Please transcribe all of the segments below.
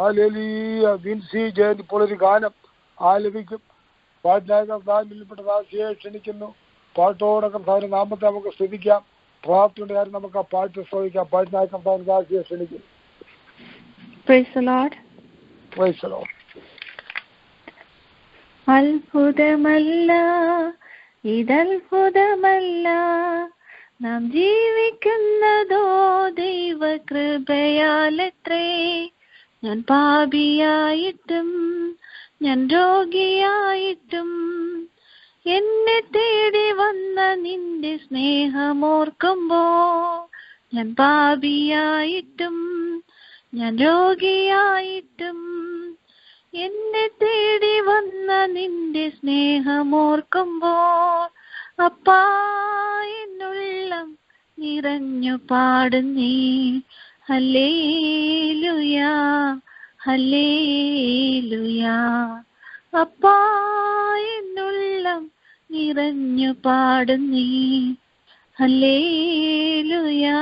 Hallelujah. Vincy Jayan ഇപ്പോൾ ഒരു ഗാനം ആലപിക്കും. പാട്ടിനായ കർത്താവിൽപ്പെട്ട ദാസിയെ ക്ഷണിക്കുന്നു. പാട്ടോടെ കർത്താവിന്റെ നാമത്തെ നമുക്ക് സ്തുതിക്കാം. പ്രാർത്ഥനയുടെ കാര്യം നമുക്ക് ആ പാട്ട് ശ്രമിക്കാം. പാട്ടിനായ കർത്താവിന്റെ ദാസിയെ ക്ഷണിക്കുന്നു. Praise the Lord. Praise the Lord. അത്ഭുതമല്ല ഇതത്ഭുതമല്ല, നാം ജീവിക്കുന്നതോ ദൈവകൃപയാലത്രേ. ഞാൻ പാപിയായിട്ടും ഞാൻ രോഗിയായിട്ടും എന്നെ തേടി വന്ന നിന്റെ സ്നേഹമോർക്കുമ്പോ, ഞാൻ പാപിയായിട്ടും ഞാൻ രോഗിയായിട്ടും എന്നെ തേടി വന്ന നിന്റെ സ്നേഹമോർക്കുമ്പോ, അപ്പാ എന്നുള്ളം നിറഞ്ഞു പാടുന്നേ ഹല്ലേലൂയാ ഹല്ലേലൂയാ. അപ്പാ എന്നുള്ളം നിറഞ്ഞു പാടുന്നേ ഹല്ലേലൂയാ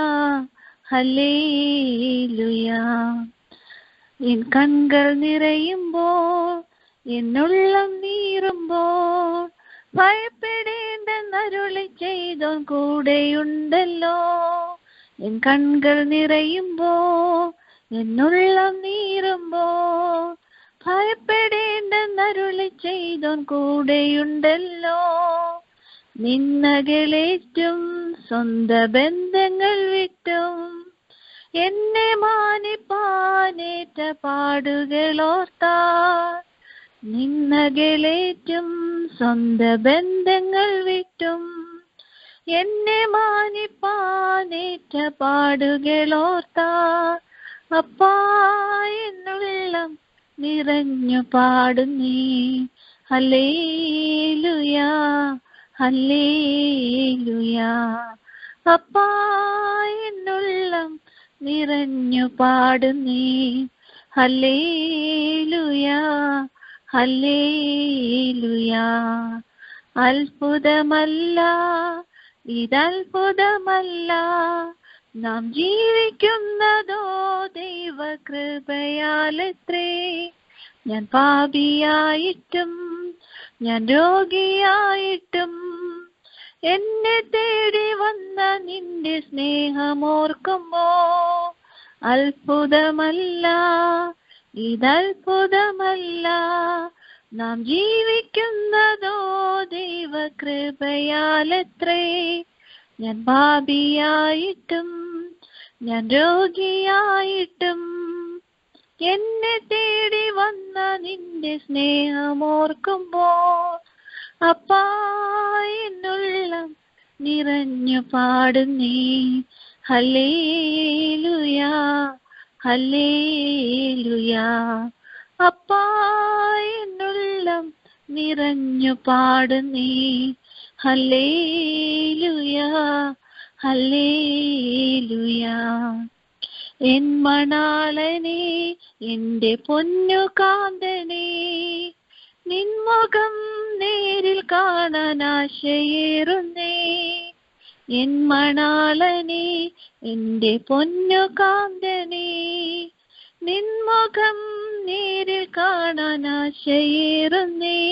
ഹല്ലേലൂയാ. എൻ കൺകൾ നിറയുമ്പോൾ എന്നുള്ളം നീറുമ്പോൾ, ഭയപ്പെടേണ്ടെന്നരുളി ചെയ്തോൻ കൂടെയുണ്ടല്ലോ. എൻ കൺകൾ നിറയുമ്പോൾ എന്നുള്ളം നീറുമ്പോൾ, ഭയപ്പെടേണ്ടെന്നരുളി ചെയ്തോൻ കൂടെയുണ്ടല്ലോ. നിന്നകളേറ്റും സ്വന്ത ബന്ധങ്ങൾ വിട്ടും എന്നെ മാനിപ്പാനേറ്റ പാടുകളോർത്താൽ, നിന്നകളേറ്റും സ്വന്ത ബന്ധങ്ങൾ വിട്ടും എന്നെ മാനിപ്പാനേറ്റ പാടുകളോർത്താൽ, അപ്പാ എന്നുള്ളം നിറഞ്ഞു പാടുന്നേ ഹല്ലേലൂയാ ഹല്ലേലൂയാ. അപ്പാ എന്നുള്ളം നിറഞ്ഞു പാടുന്നേ ഹല്ലേലൂയാ ഹല്ലേലൂയാ. അത്ഭുതമല്ല ഇതത്ഭുതമല്ല, നാം ജീവിക്കുന്നതോ ദൈവകൃപയാലത്രേ. ഞാൻ പാപിയായിട്ടും ഞാൻ രോഗിയായിട്ടും എന്നെ തേടി വന്ന നിന്റെ സ്നേഹമോർക്കുമ്പോ, അത്ഭുതമല്ല ഇതത്ഭുതമല്ല, നാം ജീവിക്കുന്നതോ ദൈവകൃപയാലത്രേ. ഞാൻ പാപിയായിട്ടും ഞാൻ രോഗിയായിട്ടും എന്നെ തേടി വന്ന നിന്റെ സ്നേഹമോർക്കുമ്പോൾ, അപ്പാ എന്നുള്ളം നിറഞ്ഞു പാടുന്നേ ഹല്ലേലൂയാ ഹല്ലേലൂയാ. അപ്പാ എന്നുള്ളം നിറഞ്ഞു പാടുന്നേ ഹല്ലേലൂയാ ഹല്ലേലൂയാ. എൻ മണാളനെ എന്റെ പൊന്നു കാന്തനെ, നിൻമുഖം നേരിൽ കാണാൻ ആശയേറുന്നേ. എൻ മണാളനെ എന്റെ പൊന്നു കാന്തനെ, നിൻമുഖം നേരിൽ കാണാൻ ആശയേറുന്നേ.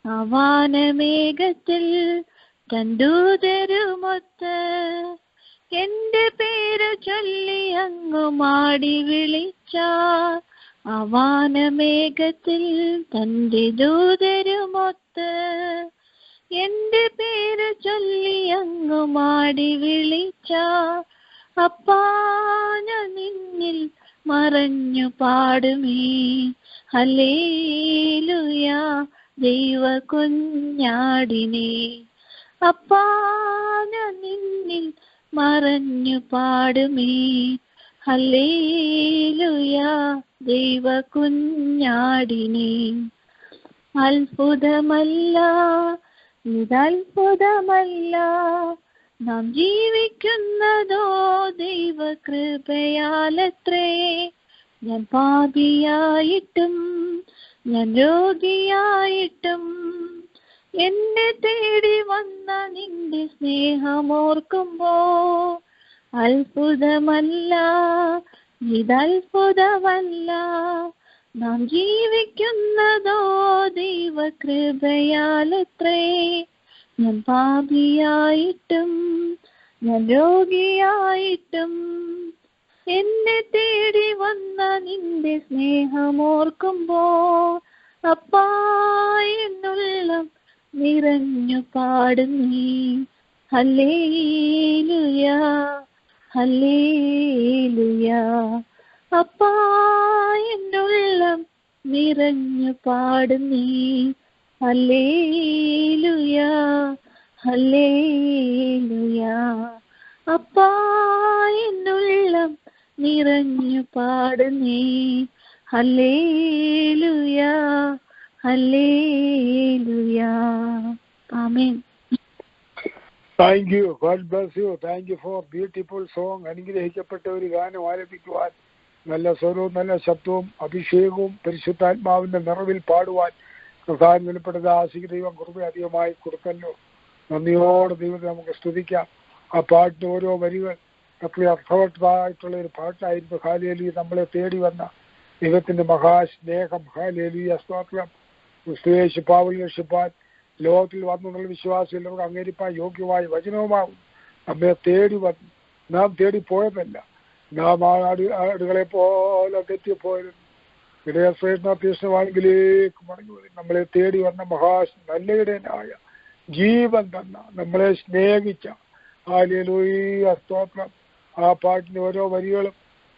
അവാനമേഘത്തിൽ തന്തൂതരുമൊത്ത് എന്റെ പേര് ചൊല്ലി അങ്ങു മാടി വിളിച്ച, അവാനമേഘത്തിൽ തന്റെ ദൂതരുമൊത്ത് എന്റെ പേര് ചൊല്ലി അങ്ങു മാടി വിളിച്ച, അപ്പാ ഞാൻ നിന്നിൽ മറഞ്ഞു പാടുമേ ഹല്ലേലൂയാ ദൈവ കുഞ്ഞാടിനെ. അപ്പാ ഞാൻ നിന്നിൽ മറഞ്ഞു പാടുമേ ഹല്ലേലൂയാ ദൈവ കുഞ്ഞാടിനെ. അത്ഭുതമല്ല ഇതത്ഭുതമല്ല, നാം ജീവിക്കുന്നതോ ദൈവകൃപയാലത്രേ. ഞാൻ പാപിയായിട്ടും ഞാൻ രോഗിയായിട്ടും എന്നെ തേടി വന്ന നിന്റെ സ്നേഹമോർക്കുമ്പോ, അത്ഭുതമല്ല ഇതത്ഭുതമല്ല നാം ജീവിക്കുന്നതോ ദൈവകൃപയാലത്രേ. ഞാൻ പാപിയായിട്ടും ഞാൻ രോഗിയായിട്ടും എന്നെ തേടി വന്ന നിന്റെ സ്നേഹമോർക്കുമ്പോ അപ്പാ എന്നുള്ളം നിറഞ്ഞു പാടുന്നീ ഹല്ലേലൂയാ ഹല്ലേലൂയാ. അപ്പാ എന്നുള്ളം നിറഞ്ഞു പാടുന്നീ ഹല്ലേലൂയാ ഹല്ലേലൂയാ. അപ്പാ എന്നുള്ളം നിറഞ്ഞു പാടുന്നീ ഹല്ലേലൂയാ ഹല്ലേലൂയാ. ആമേൻ. Thank you. God bless you. Thank you for beautiful song. അനുഗ്രഹിക്കപ്പെട്ട ഒരു ഗാനം ആലപിക്കുവാൻ, നല്ല സ്വരവും നല്ല ശബ്ദവും അഭിഷേകവും പരിശുദ്ധാത്മാവിന്റെ നിറവിൽ പാടുവാൻ പ്രധാന വെളിപ്പെട്ടത് ആശിക്ക് ദൈവം കൃപ അധികമായി കൊടുക്കല്ലോ. നന്ദിയോടെ ദൈവത്തെ നമുക്ക് സ്തുതിക്കാം. ആ പാട്ടിന്റെ ഓരോ വരികൾ അത്ര അർത്ഥവത്തായിട്ടുള്ള ഒരു പാട്ടായിരുന്നു. ഹല്ലേലൂയ. നമ്മളെ തേടി വന്ന ദൈവത്തിന്റെ മഹാസ്നേഹം. ഹല്ലേലൂയ. സ്തോത്രം. ക്രിസ്തുയേശു പാവൽ രക്ഷിപ്പാൻ ലോകത്തിൽ വന്നുള്ള വിശ്വാസം എല്ലാവരും അംഗീകരിപ്പാൻ യോഗ്യമായ വചനവുമാകും. നമ്മെ തേടി വന്നു. നാം തേടിപ്പോയതല്ല. നാം ആടുകളെ പോലെ തെറ്റിപ്പോയിരുന്നു. ഇടയശ്രേഷ്ഠാത്യക്ഷമാണെങ്കിലേക്ക് മടങ്ങി വരും. നമ്മളെ തേടി വന്ന നല്ല ഇടയനായ ജീവൻ തന്ന നമ്മളെ സ്നേഹിച്ച ഹല്ലേലൂയ. സ്തോത്രം. ആ പാട്ടിന്റെ ഓരോ വരികളും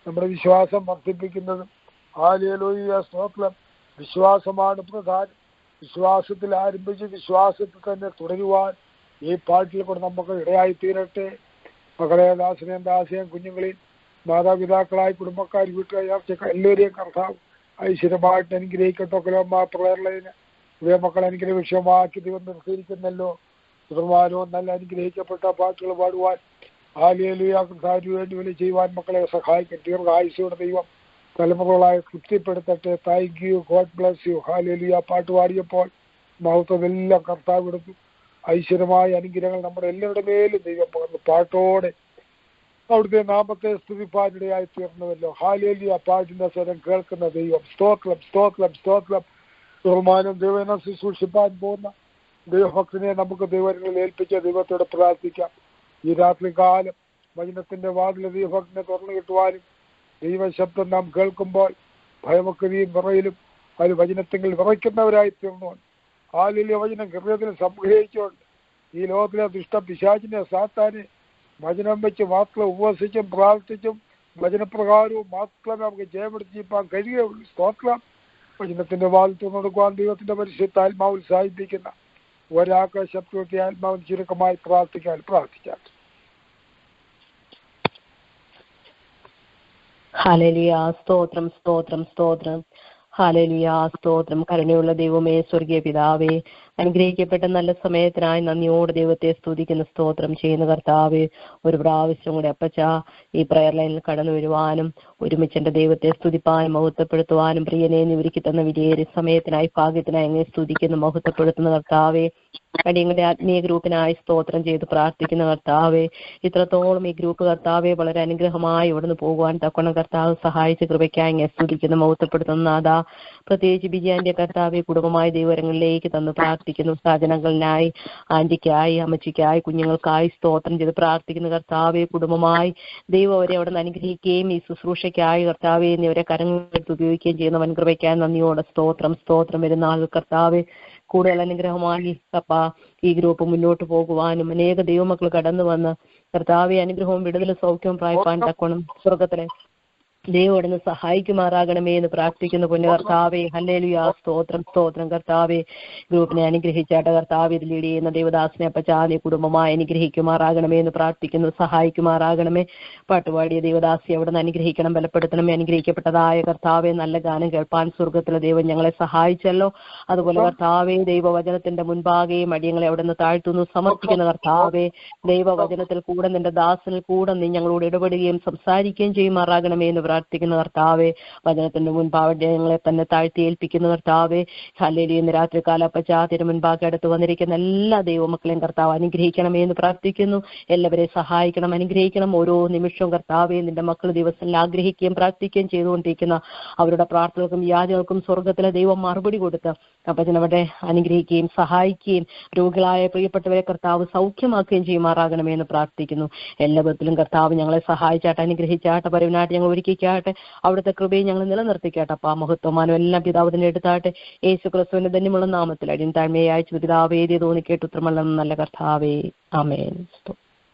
നമ്മുടെ വിശ്വാസം വർദ്ധിപ്പിക്കുന്നതും. ഹല്ലേലൂയ. സ്തോത്രം. വിശ്വാസമാണ് പ്രധാനം. വിശ്വാസത്തിൽ ആരംഭിച്ച് വിശ്വാസത്തിൽ തന്നെ തുടരുവാൻ ഈ പാട്ടിൽ കൂടെ നമുക്ക് ഇടയായി തീരട്ടെ. മകളെ, ദാസനെയും ദാസയും കുഞ്ഞുങ്ങളെയും മാതാപിതാക്കളായി കുടുംബക്കാർ വീട്ടുകാർ എല്ലാവരെയും കർത്താവ് ഐശ്വര്യമായിട്ട് അനുഗ്രഹിക്കട്ടെ. കൊലമ്മ പ്രേരണയിന് ഇവയെ മക്കൾ അനുഗ്രഹ വിഷയമാക്കി ദൈവം നിർത്തിയിരിക്കുന്നല്ലോ. തുടർമാനവും നല്ല അനുഗ്രഹിക്കപ്പെട്ട പാട്ടുകൾ പാടുവാൻ ഹല്ലേലൂയ കർത്താവിന് വേണ്ടി വലിയ ചെയ്യുവാൻ മക്കളെ സഹായിക്കട്ടെ. ദീർഘായുസ്സോടെ ദൈവം തലമുറകളായി തൃപ്തിപ്പെടുത്തട്ടെ. Thank you. God bless you. ഹല്ലേലൂയ. പാട്ട് പാടിയപ്പോൾ മഹത്വമെല്ലാം കർത്താവ് എടുത്തു. ഐശ്വര്യമായ അനുഗ്രഹങ്ങൾ നമ്മുടെ എല്ലാവരുടെ മേലും ദൈവം പകർന്നു. പാട്ടോടെ അവിടുത്തെ നാമത്തെ സ്തുതിപ്പാനിടയായി തീർന്നുവല്ലോ. ഹല്ലേലൂയ. പാട്ടിന്റെ സ്വരം കേൾക്കുന്ന ദൈവം. സ്തോത്രം സ്തോത്രം സ്തോത്രം. ബഹുമാനം ദൈവനെ ശുശ്രൂഷിപ്പാൻ പോകുന്ന ദൈവഭക്തനെ നമുക്ക് ദൈവങ്ങളിൽ ഏൽപ്പിച്ച ദൈവത്തോടെ പ്രാർത്ഥിക്കാം. ഈ രാത്രി കാലം വചനത്തിന്റെ വാതിൽ ദൈവഭക്തനെ തുറന്നു കിട്ടുവാനും ദൈവശബ്ദം നാം കേൾക്കുമ്പോൾ ഭയമൊക്കെയും വിറയിലും അത് വചനത്തിൽ വിറയ്ക്കുന്നവരായി തീർന്നു. ഹല്ലേലൂയ. വചനം ഹൃദയത്തിൽ സംഗ്രഹിച്ചുകൊണ്ട് ഈ ലോകത്തിലെ ദുഷ്ട പിശാചിനെ സാത്താനെ വചനം വെച്ച് മാത്രം ഉപവസിച്ചും പ്രാർത്ഥിച്ചും വചനപ്രകാരവും മാത്രമേ നമുക്ക് ജയമെടുത്തിപ്പാൻ കഴിയുകയുള്ളൂ. സ്തോത്രം. വചനത്തിന്റെ വാതിൽ തുറന്നെടുക്കുവാൻ ദൈവത്തിന്റെ പരിശുദ്ധാത്മാവ് ഉത്സാഹിപ്പിക്കുന്ന ഒരാൾക്ക് ശബ്ദത്തെ ആത്മാവിന് ചുരുക്കമായി പ്രാർത്ഥിച്ചാൽ. ഹല്ലേലൂയ. സ്തോത്രം സ്തോത്രം സ്തോത്രം. ഹല്ലേലൂയ. സ്തോത്രം. കരുണയുള്ള ദൈവമേ, സ്വർഗീയ പിതാവേ, അനുഗ്രഹിക്കപ്പെട്ട നല്ല സമയത്തിനായി നന്ദിയോടെ ദൈവത്തെ സ്തുതിക്കുന്ന സ്തോത്രം ചെയ്യുന്ന കർത്താവേ, ഒരു പ്രാവശ്യം കൂടെ അപ്പച്ച ഈ പ്രയർ ലൈനിൽ കടന്നു വരുവാനും ഒരുമിച്ചെന്റെ ദൈവത്തെ സ്തുതിപ്പാനും മഹത്വപ്പെടുത്തുവാനും പ്രിയനെ ഒരുക്കി തന്ന വിലയേറിയ സമയത്തിനായി ഭാഗ്യത്തിനായി അങ്ങനെ സ്തുതിക്കുന്ന മഹത്വപ്പെടുത്തുന്ന കർത്താവേ, അടിയങ്ങളുടെ ആത്മീയ ഗ്രൂപ്പിനായി സ്തോത്രം ചെയ്ത് പ്രാർത്ഥിക്കുന്ന കർത്താവേ, ഇത്രത്തോളം ഈ ഗ്രൂപ്പ് കർത്താവെ വളരെ അനുഗ്രഹമായി ഇവിടുന്ന് പോകുവാൻ തക്കോണം കർത്താവ് സഹായിച്ച കൃപയ്ക്കായി അങ്ങനെ സ്തുതിക്കുന്ന മഹത്വപ്പെടുത്തുന്ന നാഥാ, പ്രത്യേകിച്ച് ബിജിയാന്റെ കർത്താവെ കുടുംബമായ ദൈവരങ്ങളിലേക്ക് തന്ന് പ്രാർത്ഥിക്കുന്നു. സാധനങ്ങളിനായി, ആന്റിക്കായി, അമ്മച്ചിക്കായി, കുഞ്ഞുങ്ങൾക്കായി സ്തോത്രം ചെയ്ത് പ്രാർത്ഥിക്കുന്ന കർത്താവെ, കുടുംബമായി ദൈവം അവരെ അവിടെ നിന്ന് അനുഗ്രഹിക്കുകയും ഈ ശുശ്രൂഷയ്ക്കായി കർത്താവെ എന്നിവരെ കരങ്ങളെടുത്ത് ഉപയോഗിക്കുകയും ചെയ്യുന്ന വൻകൃപയ്ക്കായി നന്ദിയോടെ സ്തോത്രം സ്തോത്രം. വരുന്ന ആൾ കർത്താവെ കൂടുതൽ അനുഗ്രഹമായി കപ്പ ഈ ഗ്രൂപ്പ് മുന്നോട്ട് പോകുവാനും അനേക ദൈവമക്കൾ കടന്നു വന്ന് കർത്താവെ അനുഗ്രഹവും വിടുതലും സൗഖ്യവും പ്രാപിപ്പാൻ തക്കണം സ്വർഗത്തിലെ ദൈവോടൊന്ന് സഹായിക്കുമാറാകണമേ എന്ന് പ്രാർത്ഥിക്കുന്ന പൊന്നു കർത്താവേ. ഹല്ലേലൂയ. സ്തോത്രം സ്തോത്രം. കർത്താവെ ഗ്രൂപ്പിനെ അനുഗ്രഹിച്ചാട്ട കർത്താവ് ഇത് ലീഡ് ചെയ്യുന്ന ദേവദാസിനെ അപ്പച്ചാനെ കുടുംബമായി അനുഗ്രഹിക്കുമാറാകണമേ എന്ന് പ്രാർത്ഥിക്കുന്നു. സഹായിക്കുമാറാകണമേ. പാട്ടുപാടിയ ദേവദാസി അവിടെ നിന്ന് അനുഗ്രഹിക്കണം, ബലപ്പെടുത്തണമേ. അനുഗ്രഹിക്കപ്പെട്ടതായ കർത്താവെ നല്ല ഗാനം കേൾപ്പാൻ സ്വർഗത്തിലെ ദൈവം ഞങ്ങളെ സഹായിച്ചല്ലോ. അതുപോലെ കർത്താവെ ദൈവവചനത്തിന്റെ മുൻപാകെയും അടിയങ്ങളെ അവിടെ നിന്ന് താഴ്ത്തുന്നു സമർപ്പിക്കുന്ന കർത്താവെ, ദൈവവചനത്തിൽ കൂടെ നിന്റെ ദാസനിൽ കൂടെ നീ ഞങ്ങളോട് ഇടപെടുകയും സംസാരിക്കുകയും ചെയ്യുമാറാകണമേ എന്ന് പ്രാർത്ഥിക്കുന്ന കർത്താവെ. വചനത്തിന്റെ മുൻപാവട്ടെ ഞങ്ങളെ തന്നെ താഴ്ത്തി ഏൽപ്പിക്കുന്ന കർത്താവെ. ഹല്ലേലൂയ. ഇന്ന് രാത്രികാല പശ്ചാത്തിന് മുൻപാകെ അടുത്ത് വന്നിരിക്കുന്ന എല്ലാ ദൈവമക്കളെയും കർത്താവ് അനുഗ്രഹിക്കണമേ എന്ന് പ്രാർത്ഥിക്കുന്നു. എല്ലാവരെയും സഹായിക്കണം, അനുഗ്രഹിക്കണം. ഓരോ നിമിഷവും കർത്താവെ നിന്റെ മക്കൾ ദിവസങ്ങളിൽ ആഗ്രഹിക്കുകയും പ്രാർത്ഥിക്കുകയും ചെയ്തുകൊണ്ടിരിക്കുന്ന അവരുടെ പ്രാർത്ഥനകൾക്കും യാചകൾക്കും സ്വർഗത്തിലെ ദൈവം മറുപടി കൊടുത്ത് അപ്പച്ചനവരെ അനുഗ്രഹിക്കുകയും സഹായിക്കുകയും രോഗികളായ പ്രിയപ്പെട്ടവരെ കർത്താവ് സൗഖ്യമാക്കുകയും ചെയ്യുമാറാകണമേ എന്ന് പ്രാർത്ഥിക്കുന്നു. എല്ലാ വിധത്തിലും കർത്താവ് ഞങ്ങളെ സഹായിച്ചാട്ടെ, അനുഗ്രഹിച്ചാട്ടെ, പരവനായിട്ട് ഞങ്ങൾ ഒരുക്കിക്കാട്ടെ. അവിടുത്തെ കൃപയും ഞങ്ങൾ നിലനിർത്തിക്കാട്ടെ. അപ്പാ മഹത്വമാനം എല്ലാം പിതാവിനെ എടുത്താട്ടെ. യേശു ക്രിസ്തുവിന്റെ ധന്യമുള്ള നാമത്തിൽ അടിയൻ താഴ്മയെ അയച്ചു പിതാവേ തോന്നി കേട്ട് ഉത്തരമല്ല നല്ല കർത്താവേ. ആമേൻ.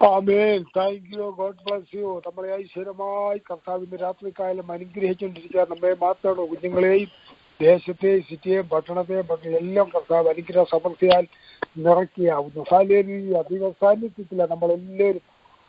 ആമേൻ. Thank you. God bless you. നമ്മളെ ഐശ്വര്യമായി കർത്താവിന്റെ രാത്രിക്കാലം അനുഗ്രഹിച്ചുകൊണ്ടിരിക്കുക. നമ്മെ മാത്രമോ കുഞ്ഞുങ്ങളെയും ദേശത്തെയും സിറ്റിയെയും പട്ടണത്തെയും എല്ലാം കർത്താവ് അനുഗ്രഹ സമൃദ്ധിയാൽ നിറയ്ക്കുകയാവുന്നു. ഹാലേലൂയ. ദൈവസാന്നിധ്യത്തിലാണ് നമ്മളെല്ലാവരും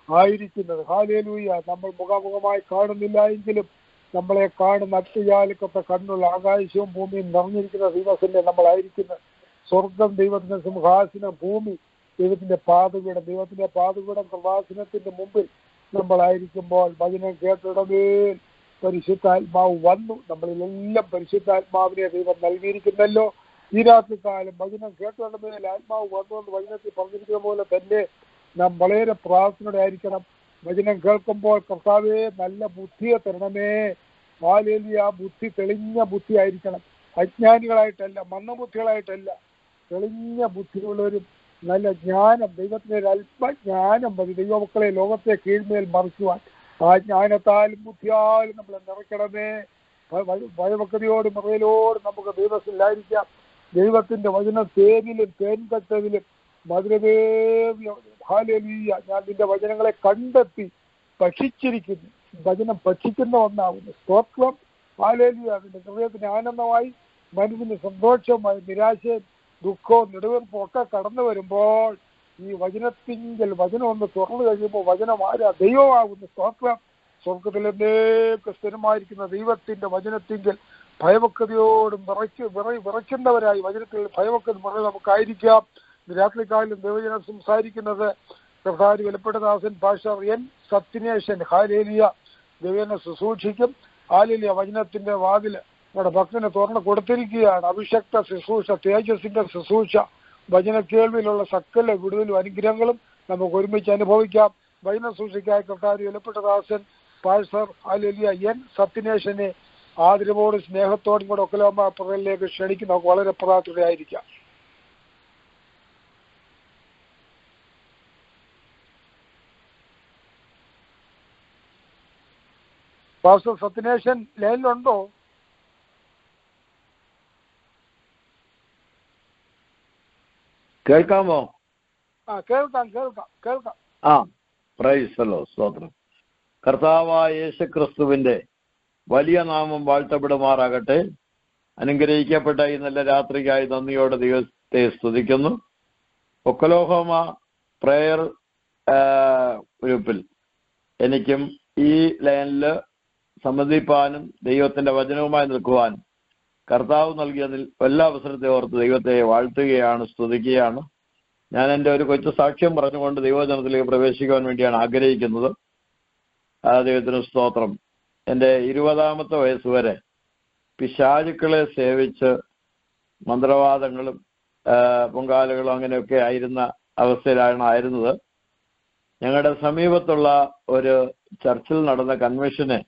ആയിരിക്കുന്നത്. ഹാലേലൂയ. നമ്മൾ മുഖാമുഖമായി കാണുന്നില്ല എങ്കിലും നമ്മളെ കാണുന്ന അത്യജാലക്കത്തെ കണ്ണുള്ള ആകാശവും ഭൂമിയും നിറഞ്ഞിരിക്കുന്ന ദൈവത്തിന്റെ നമ്മളായിരിക്കുന്നത്. സ്വർഗം ദൈവത്തിന്റെ സിംഹാസനം, ഭൂമി ദൈവത്തിന്റെ പാതകൂടം, ദൈവത്തിന്റെ പാതകൂടം കൃപാസനത്തിന്റെ മുമ്പിൽ നമ്മളായിരിക്കുമ്പോൾ വചനം കേട്ടിടമേൽ പരിശുദ്ധാത്മാവ് വന്നു. നമ്മളിലെല്ലാം പരിശുദ്ധാത്മാവിനെ ദൈവം നൽകിയിരിക്കുന്നല്ലോ. ഈ രാത്രികാലം വചനം കേട്ടിടമേൽ ആത്മാവ് വന്നു എന്ന് വചനത്തിൽ പറഞ്ഞിരിക്കുന്ന പോലെ തന്നെ നാം വളരെ പ്രാർത്ഥനയോടെ ആയിരിക്കണം. വചനം കേൾക്കുമ്പോൾ കർത്താവേ നല്ല ബുദ്ധിയെ തരണമേ. ഹാലേലൂയ. ആ ബുദ്ധി തെളിഞ്ഞ ബുദ്ധി ആയിരിക്കണം. അജ്ഞാനികളായിട്ടല്ല, മന്ദബുദ്ധികളായിട്ടല്ല, തെളിഞ്ഞ ബുദ്ധിയുള്ളവരും നല്ല ജ്ഞാനം, ദൈവത്തിന്റെ ഒരു അല്പജ്ഞാനം മതി ദൈവമക്കളെ ലോകത്തെ കീഴ്മേൽ മറിക്കുവാൻ. ആ ജ്ഞാനത്താലും ബുദ്ധിയാലും നമ്മളെ നിറയ്ക്കണമേ. ഭയഭക്തിയോടും മറയിലോടും നമുക്ക് ദൈവത്തിലായിരിക്കാം. ദൈവത്തിന്റെ വചനം തേനിലും തേൻകട്ടതിലും മധുരമേവിയ. ഹാലേലൂയ. ഞാൻ നിന്റെ വചനങ്ങളെ കണ്ടെത്തി ഭക്ഷിച്ചിരിക്കുന്നു. വചനം ഭക്ഷിക്കുന്ന ഒന്നാകുന്നു. സ്തോത്രം. ഹാലേലൂയ. നിന്റെ ഹൃദയത്തിന് ആനന്ദമായി, മനസ്സിന് സന്തോഷമായി, നിരാശയും ദുഃഖവും നെടുവീർപ്പും ഒക്കെ കടന്നു വരുമ്പോൾ ഈ വചനത്തിങ്കിൽ വചനം ഒന്ന് തുറന്നു കഴിയുമ്പോൾ വചനം ആരാ? ദൈവമാകുന്നു. സ്തോത്രം. സ്വർഗത്തിലേക്ക് സ്ഥിരമായിരിക്കുന്ന ദൈവത്തിന്റെ വചനത്തിങ്കിൽ ഭയഭക്തിയോടും വിറയ്ക്കുന്നവരായി വചനത്തിൽ ഭയഭക്തി നമുക്കായിരിക്കാം. രാത്രികാലം ദൈവജനം സംസാരിക്കുന്നത് കർത്താവ് വിലപ്പെട്ട ദാസൻ പാസ്റ്റർ എൻ സത്യനേശൻ ഹാലേലിയ ദൈവനെ ശുശ്രൂഷിക്കും. ഹാലേലിയ. വചനത്തിന്റെ വാതില് നമ്മുടെ ഭക്തനെ തുറന്ന് കൊടുത്തിരിക്കുകയാണ്. അഭിഷക്ത ശുശ്രൂഷ, തേജസ്സിന്റെ ശുശ്രൂഷ, വചന കേൾവിയിലുള്ള സകല വിടുതലും അനുഗ്രഹങ്ങളും നമുക്ക് ഒരുമിച്ച് അനുഭവിക്കാം. വചന ശുശ്രൂഷയ്ക്കായി കർത്താവ് വിലപ്പെട്ട ദാസൻ പാസ്റ്റർ ഹാലേലിയ എൻ സത്യനേശനെ ആദരവോടും സ്നേഹത്തോടും കൂടെ ഒക്കലോമ പ്രദേശിലേക്ക് ക്ഷണിക്കും. നമുക്ക് വളരെ പ്രാർത്ഥനയായിരിക്കാം. പാസ്റ്റർ സത്യനേശൻ ലൈനിലുണ്ടോ? കേൾക്കാമോ? കേൾക്കാം. പ്രൈസല്ലോ. സ്തോത്രം. കർത്താവായ യേശുക്രിസ്തുവിന്റെ വലിയ നാമം വാഴ്ത്തപ്പെടുമാറാകട്ടെ. അനുഗ്രഹിക്കപ്പെട്ട ഈ നല്ല രാത്രിക്കായി നന്ദിയോടെ ദൈവത്തെ സ്തുതിക്കുന്നു. ഒക്കലോഹോമ പ്രയർ ഗ്രൂപ്പിൽ എനിക്കും ഈ ലൈനിൽ സംബന്ധിപ്പാനും ദൈവത്തിന്റെ വചനവുമായി നിൽക്കുവാനും കർത്താവ് നൽകിയ എല്ലാ അവസരത്തെ ഓർത്ത് ദൈവത്തെ വാഴ്ത്തുകയാണ്, സ്തുതിക്കുകയാണ്. ഞാൻ എൻ്റെ ഒരു കൊച്ചു സാക്ഷ്യം പറഞ്ഞുകൊണ്ട് ദൈവജനത്തിലേക്ക് പ്രവേശിക്കുവാൻ വേണ്ടിയാണ് ആഗ്രഹിക്കുന്നത്. ദൈവത്തിന് സ്തോത്രം. എൻ്റെ 20-ാമത്തെ വയസ്സ് വരെ പിശാചുക്കളെ സേവിച്ച് മന്ത്രവാദങ്ങളും പൊങ്കാലകളും അങ്ങനെയൊക്കെ ആയിരുന്ന അവസ്ഥയിലാണ് ആയിരുന്നത്. ഞങ്ങളുടെ സമീപത്തുള്ള ഒരു ചർച്ചിൽ നടന്ന കൺവെൻഷനെ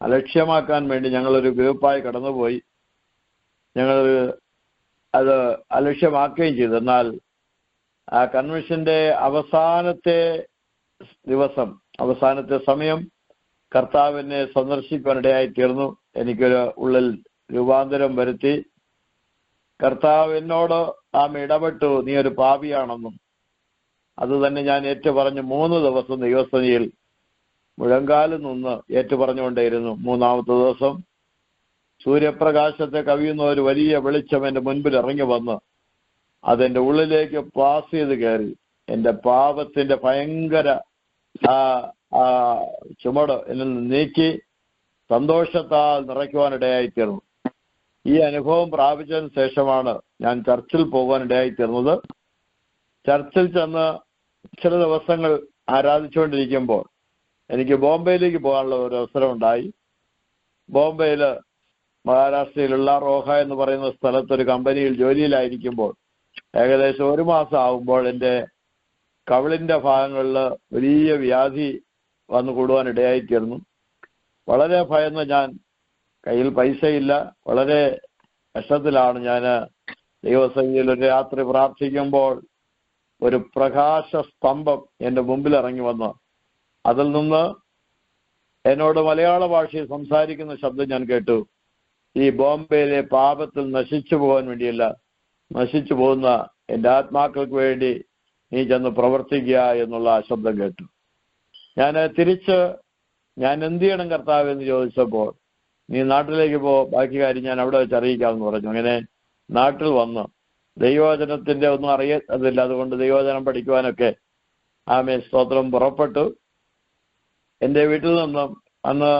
അലക്ഷ്യമാക്കാൻ വേണ്ടി ഞങ്ങളൊരു ഗ്രൂപ്പായി കടന്നുപോയി. ഞങ്ങൾ അത് അലക്ഷ്യമാക്കുകയും ചെയ്തു. എന്നാൽ ആ കൺവെൻഷന്റെ അവസാനത്തെ ദിവസം, അവസാനത്തെ സമയം കർത്താവിനെ സന്ദർശിക്കാനിടയായി തീർന്നു. എനിക്കൊരു ഉള്ളിൽ രൂപാന്തരം വരുത്തി. കർത്താവ് എന്നോട് ഇടപെട്ടു, നീ ഒരു പാപിയാണെന്നും അത് തന്നെ ഞാൻ ഏറ്റുപറഞ്ഞു. 3 ദിവസം ദൈവസന്നിധിയിൽ മുഴങ്കാലിൽ നിന്ന് ഏറ്റുപറഞ്ഞുകൊണ്ടേയിരുന്നു. 3-ാമത്തെ ദിവസം സൂര്യപ്രകാശത്തെ കവിയുന്ന ഒരു വലിയ വെളിച്ചം എൻ്റെ മുൻപിൽ ഇറങ്ങി വന്ന് അതെൻ്റെ ഉള്ളിലേക്ക് പാസ് ചെയ്ത് കയറി. എൻ്റെ പാപത്തിന്റെ ഭയങ്കര ചുമട് എന്നിൽ നിന്ന് നീക്കി സന്തോഷത്താൽ നിറയ്ക്കുവാനിടയായിത്തീർന്നു. ഈ അനുഭവം പ്രാപിച്ചതിന് ശേഷമാണ് ഞാൻ ചർച്ചിൽ പോകാനിടയായിത്തീർന്നത്. ചർച്ചിൽ ചെന്ന് ചില ദിവസങ്ങൾ ആരാധിച്ചുകൊണ്ടിരിക്കുമ്പോൾ എനിക്ക് ബോംബെയിലേക്ക് പോകാനുള്ള ഒരു അവസരം ഉണ്ടായി. ബോംബെയില് മഹാരാഷ്ട്രയിലുള്ള റോഹ എന്ന് പറയുന്ന സ്ഥലത്ത് ഒരു കമ്പനിയിൽ ജോലിയിലായിരിക്കുമ്പോൾ ഏകദേശം 1 മാസം ആകുമ്പോൾ എൻ്റെ കവിളിൻ്റെ ഭാഗങ്ങളിൽ വലിയ വ്യാധി വന്നു കൂടുവാൻ ഇടയായിത്തീർന്നു. വളരെ ഭയന്ന് ഞാൻ, കയ്യിൽ പൈസയില്ല, വളരെ കഷ്ടത്തിലാണ് ഞാൻ. ദൈവസന്നിധിയിൽ ഒരു രാത്രി പ്രാർത്ഥിക്കുമ്പോൾ ഒരു പ്രകാശ സ്തംഭം എൻ്റെ മുമ്പിൽ ഇറങ്ങി വന്ന് അതിൽ നിന്ന് എന്നോട് മലയാള ഭാഷയിൽ സംസാരിക്കുന്ന ശബ്ദം ഞാൻ കേട്ടു. ഈ ബോംബെയിലെ പാപത്തിൽ നശിച്ചു പോകാൻ വേണ്ടിയല്ല, നശിച്ചു പോകുന്ന എൻ്റെ ആത്മാക്കൾക്ക് വേണ്ടി നീ ചെന്ന് പ്രവർത്തിക്കുക എന്നുള്ള ആ ശബ്ദം കേട്ടു. ഞാൻ തിരിച്ച് ഞാൻ എന്ത് ചെയ്യണം കർത്താവ് എന്ന് ചോദിച്ചപ്പോൾ, നീ നാട്ടിലേക്ക് പോ, ബാക്കി കാര്യം ഞാൻ അവിടെ വെച്ച് അറിയിക്കാമെന്ന് പറഞ്ഞു. അങ്ങനെ നാട്ടിൽ വന്ന് ദൈവവചനത്തിൻ്റെ ഒന്നും അറിയത്തില്ല, അതുകൊണ്ട് ദൈവവചനം പഠിക്കുവാനൊക്കെ സ്തോത്രം പുറപ്പെട്ടു. എൻ്റെ വീട്ടിൽ നിന്നും അന്ന്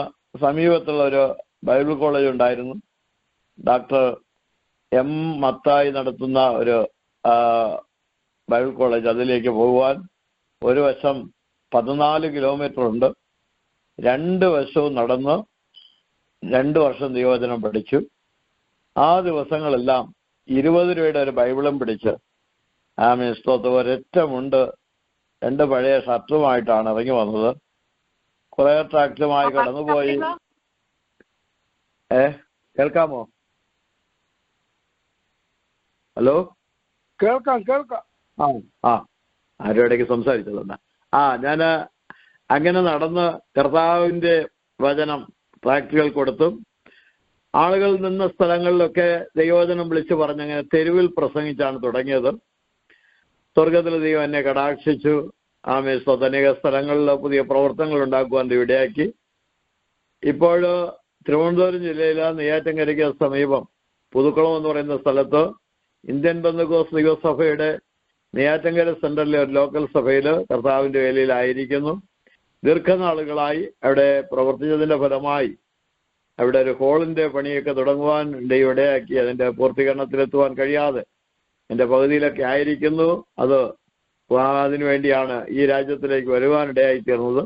സമീപത്തുള്ള ഒരു ബൈബിൾ കോളേജ് ഉണ്ടായിരുന്നു. ഡോക്ടർ എം മത്തായി നടത്തുന്ന ഒരു ബൈബിൾ കോളേജ്. അതിലേക്ക് പോകുവാൻ ഒരു വശം 14 കിലോമീറ്റർ ഉണ്ട്. 2 വശവും നടന്ന് 2 വർഷം ദൈവവചനം പഠിച്ചു. ആ ദിവസങ്ങളെല്ലാം 20 രൂപയുടെ ഒരു ബൈബിളും പിടിച്ച് സ്തോത്രം ഒരൊറ്റമുണ്ട് 2 പഴയ ഷർട്ടുമായിട്ടാണ് ഇറങ്ങി വന്നത്. കുറെ ട്രാക്റ്റുമായി കടന്നുപോയി. കേൾക്കാമോ? ഹലോ, കേൾക്കാം. ആരും ഇടയ്ക്ക് സംസാരിച്ചതുണ്ട്. ഞാൻ അങ്ങനെ നടന്ന് കർത്താവിൻ്റെ വചനം ട്രാക്റ്റുകൾ കൊടുത്തും ആളുകൾ നിന്ന സ്ഥലങ്ങളിലൊക്കെ ദൈവവചനം വിളിച്ചു പറഞ്ഞങ്ങനെ തെരുവിൽ പ്രസംഗിച്ചാണ് തുടങ്ങിയത്. സ്വർഗത്തിലെ ദൈവം എന്നെ കടാക്ഷിച്ചു. അനേക സ്ഥലങ്ങളിൽ പുതിയ പ്രവർത്തനങ്ങൾ ഉണ്ടാക്കുവാൻ ഇടയാക്കി. ഇപ്പോൾ തിരുവനന്തപുരം ജില്ലയിലെ നെയ്യാറ്റിൻകരയ്ക്ക് സമീപം പുതുക്കുളം എന്ന് പറയുന്ന സ്ഥലത്ത് ഇന്ത്യൻ പെന്തക്കോസ്ത് ദൈവസഭയുടെ നെയ്യാറ്റിൻകര സെന്ററിലെ ഒരു ലോക്കൽ സഭയിൽ കർത്താവിൻ്റെ വേലയിലായിരിക്കുന്നു. ദീർഘനാളുകളായി അവിടെ പ്രവർത്തിച്ചതിൻ്റെ ഫലമായി അവിടെ ഒരു ഹോളിൻ്റെ പണിയൊക്കെ തുടങ്ങുവാൻ ഇടയാക്കി. അതിൻ്റെ പൂർത്തീകരണത്തിലെത്തുവാൻ കഴിയാതെ എൻ്റെ പകുതിയിലൊക്കെ ആയിരിക്കുന്നു. അതിനു വേണ്ടിയാണ് ഈ രാജ്യത്തിലേക്ക് വരുവാനിടയായിത്തീർന്നത്.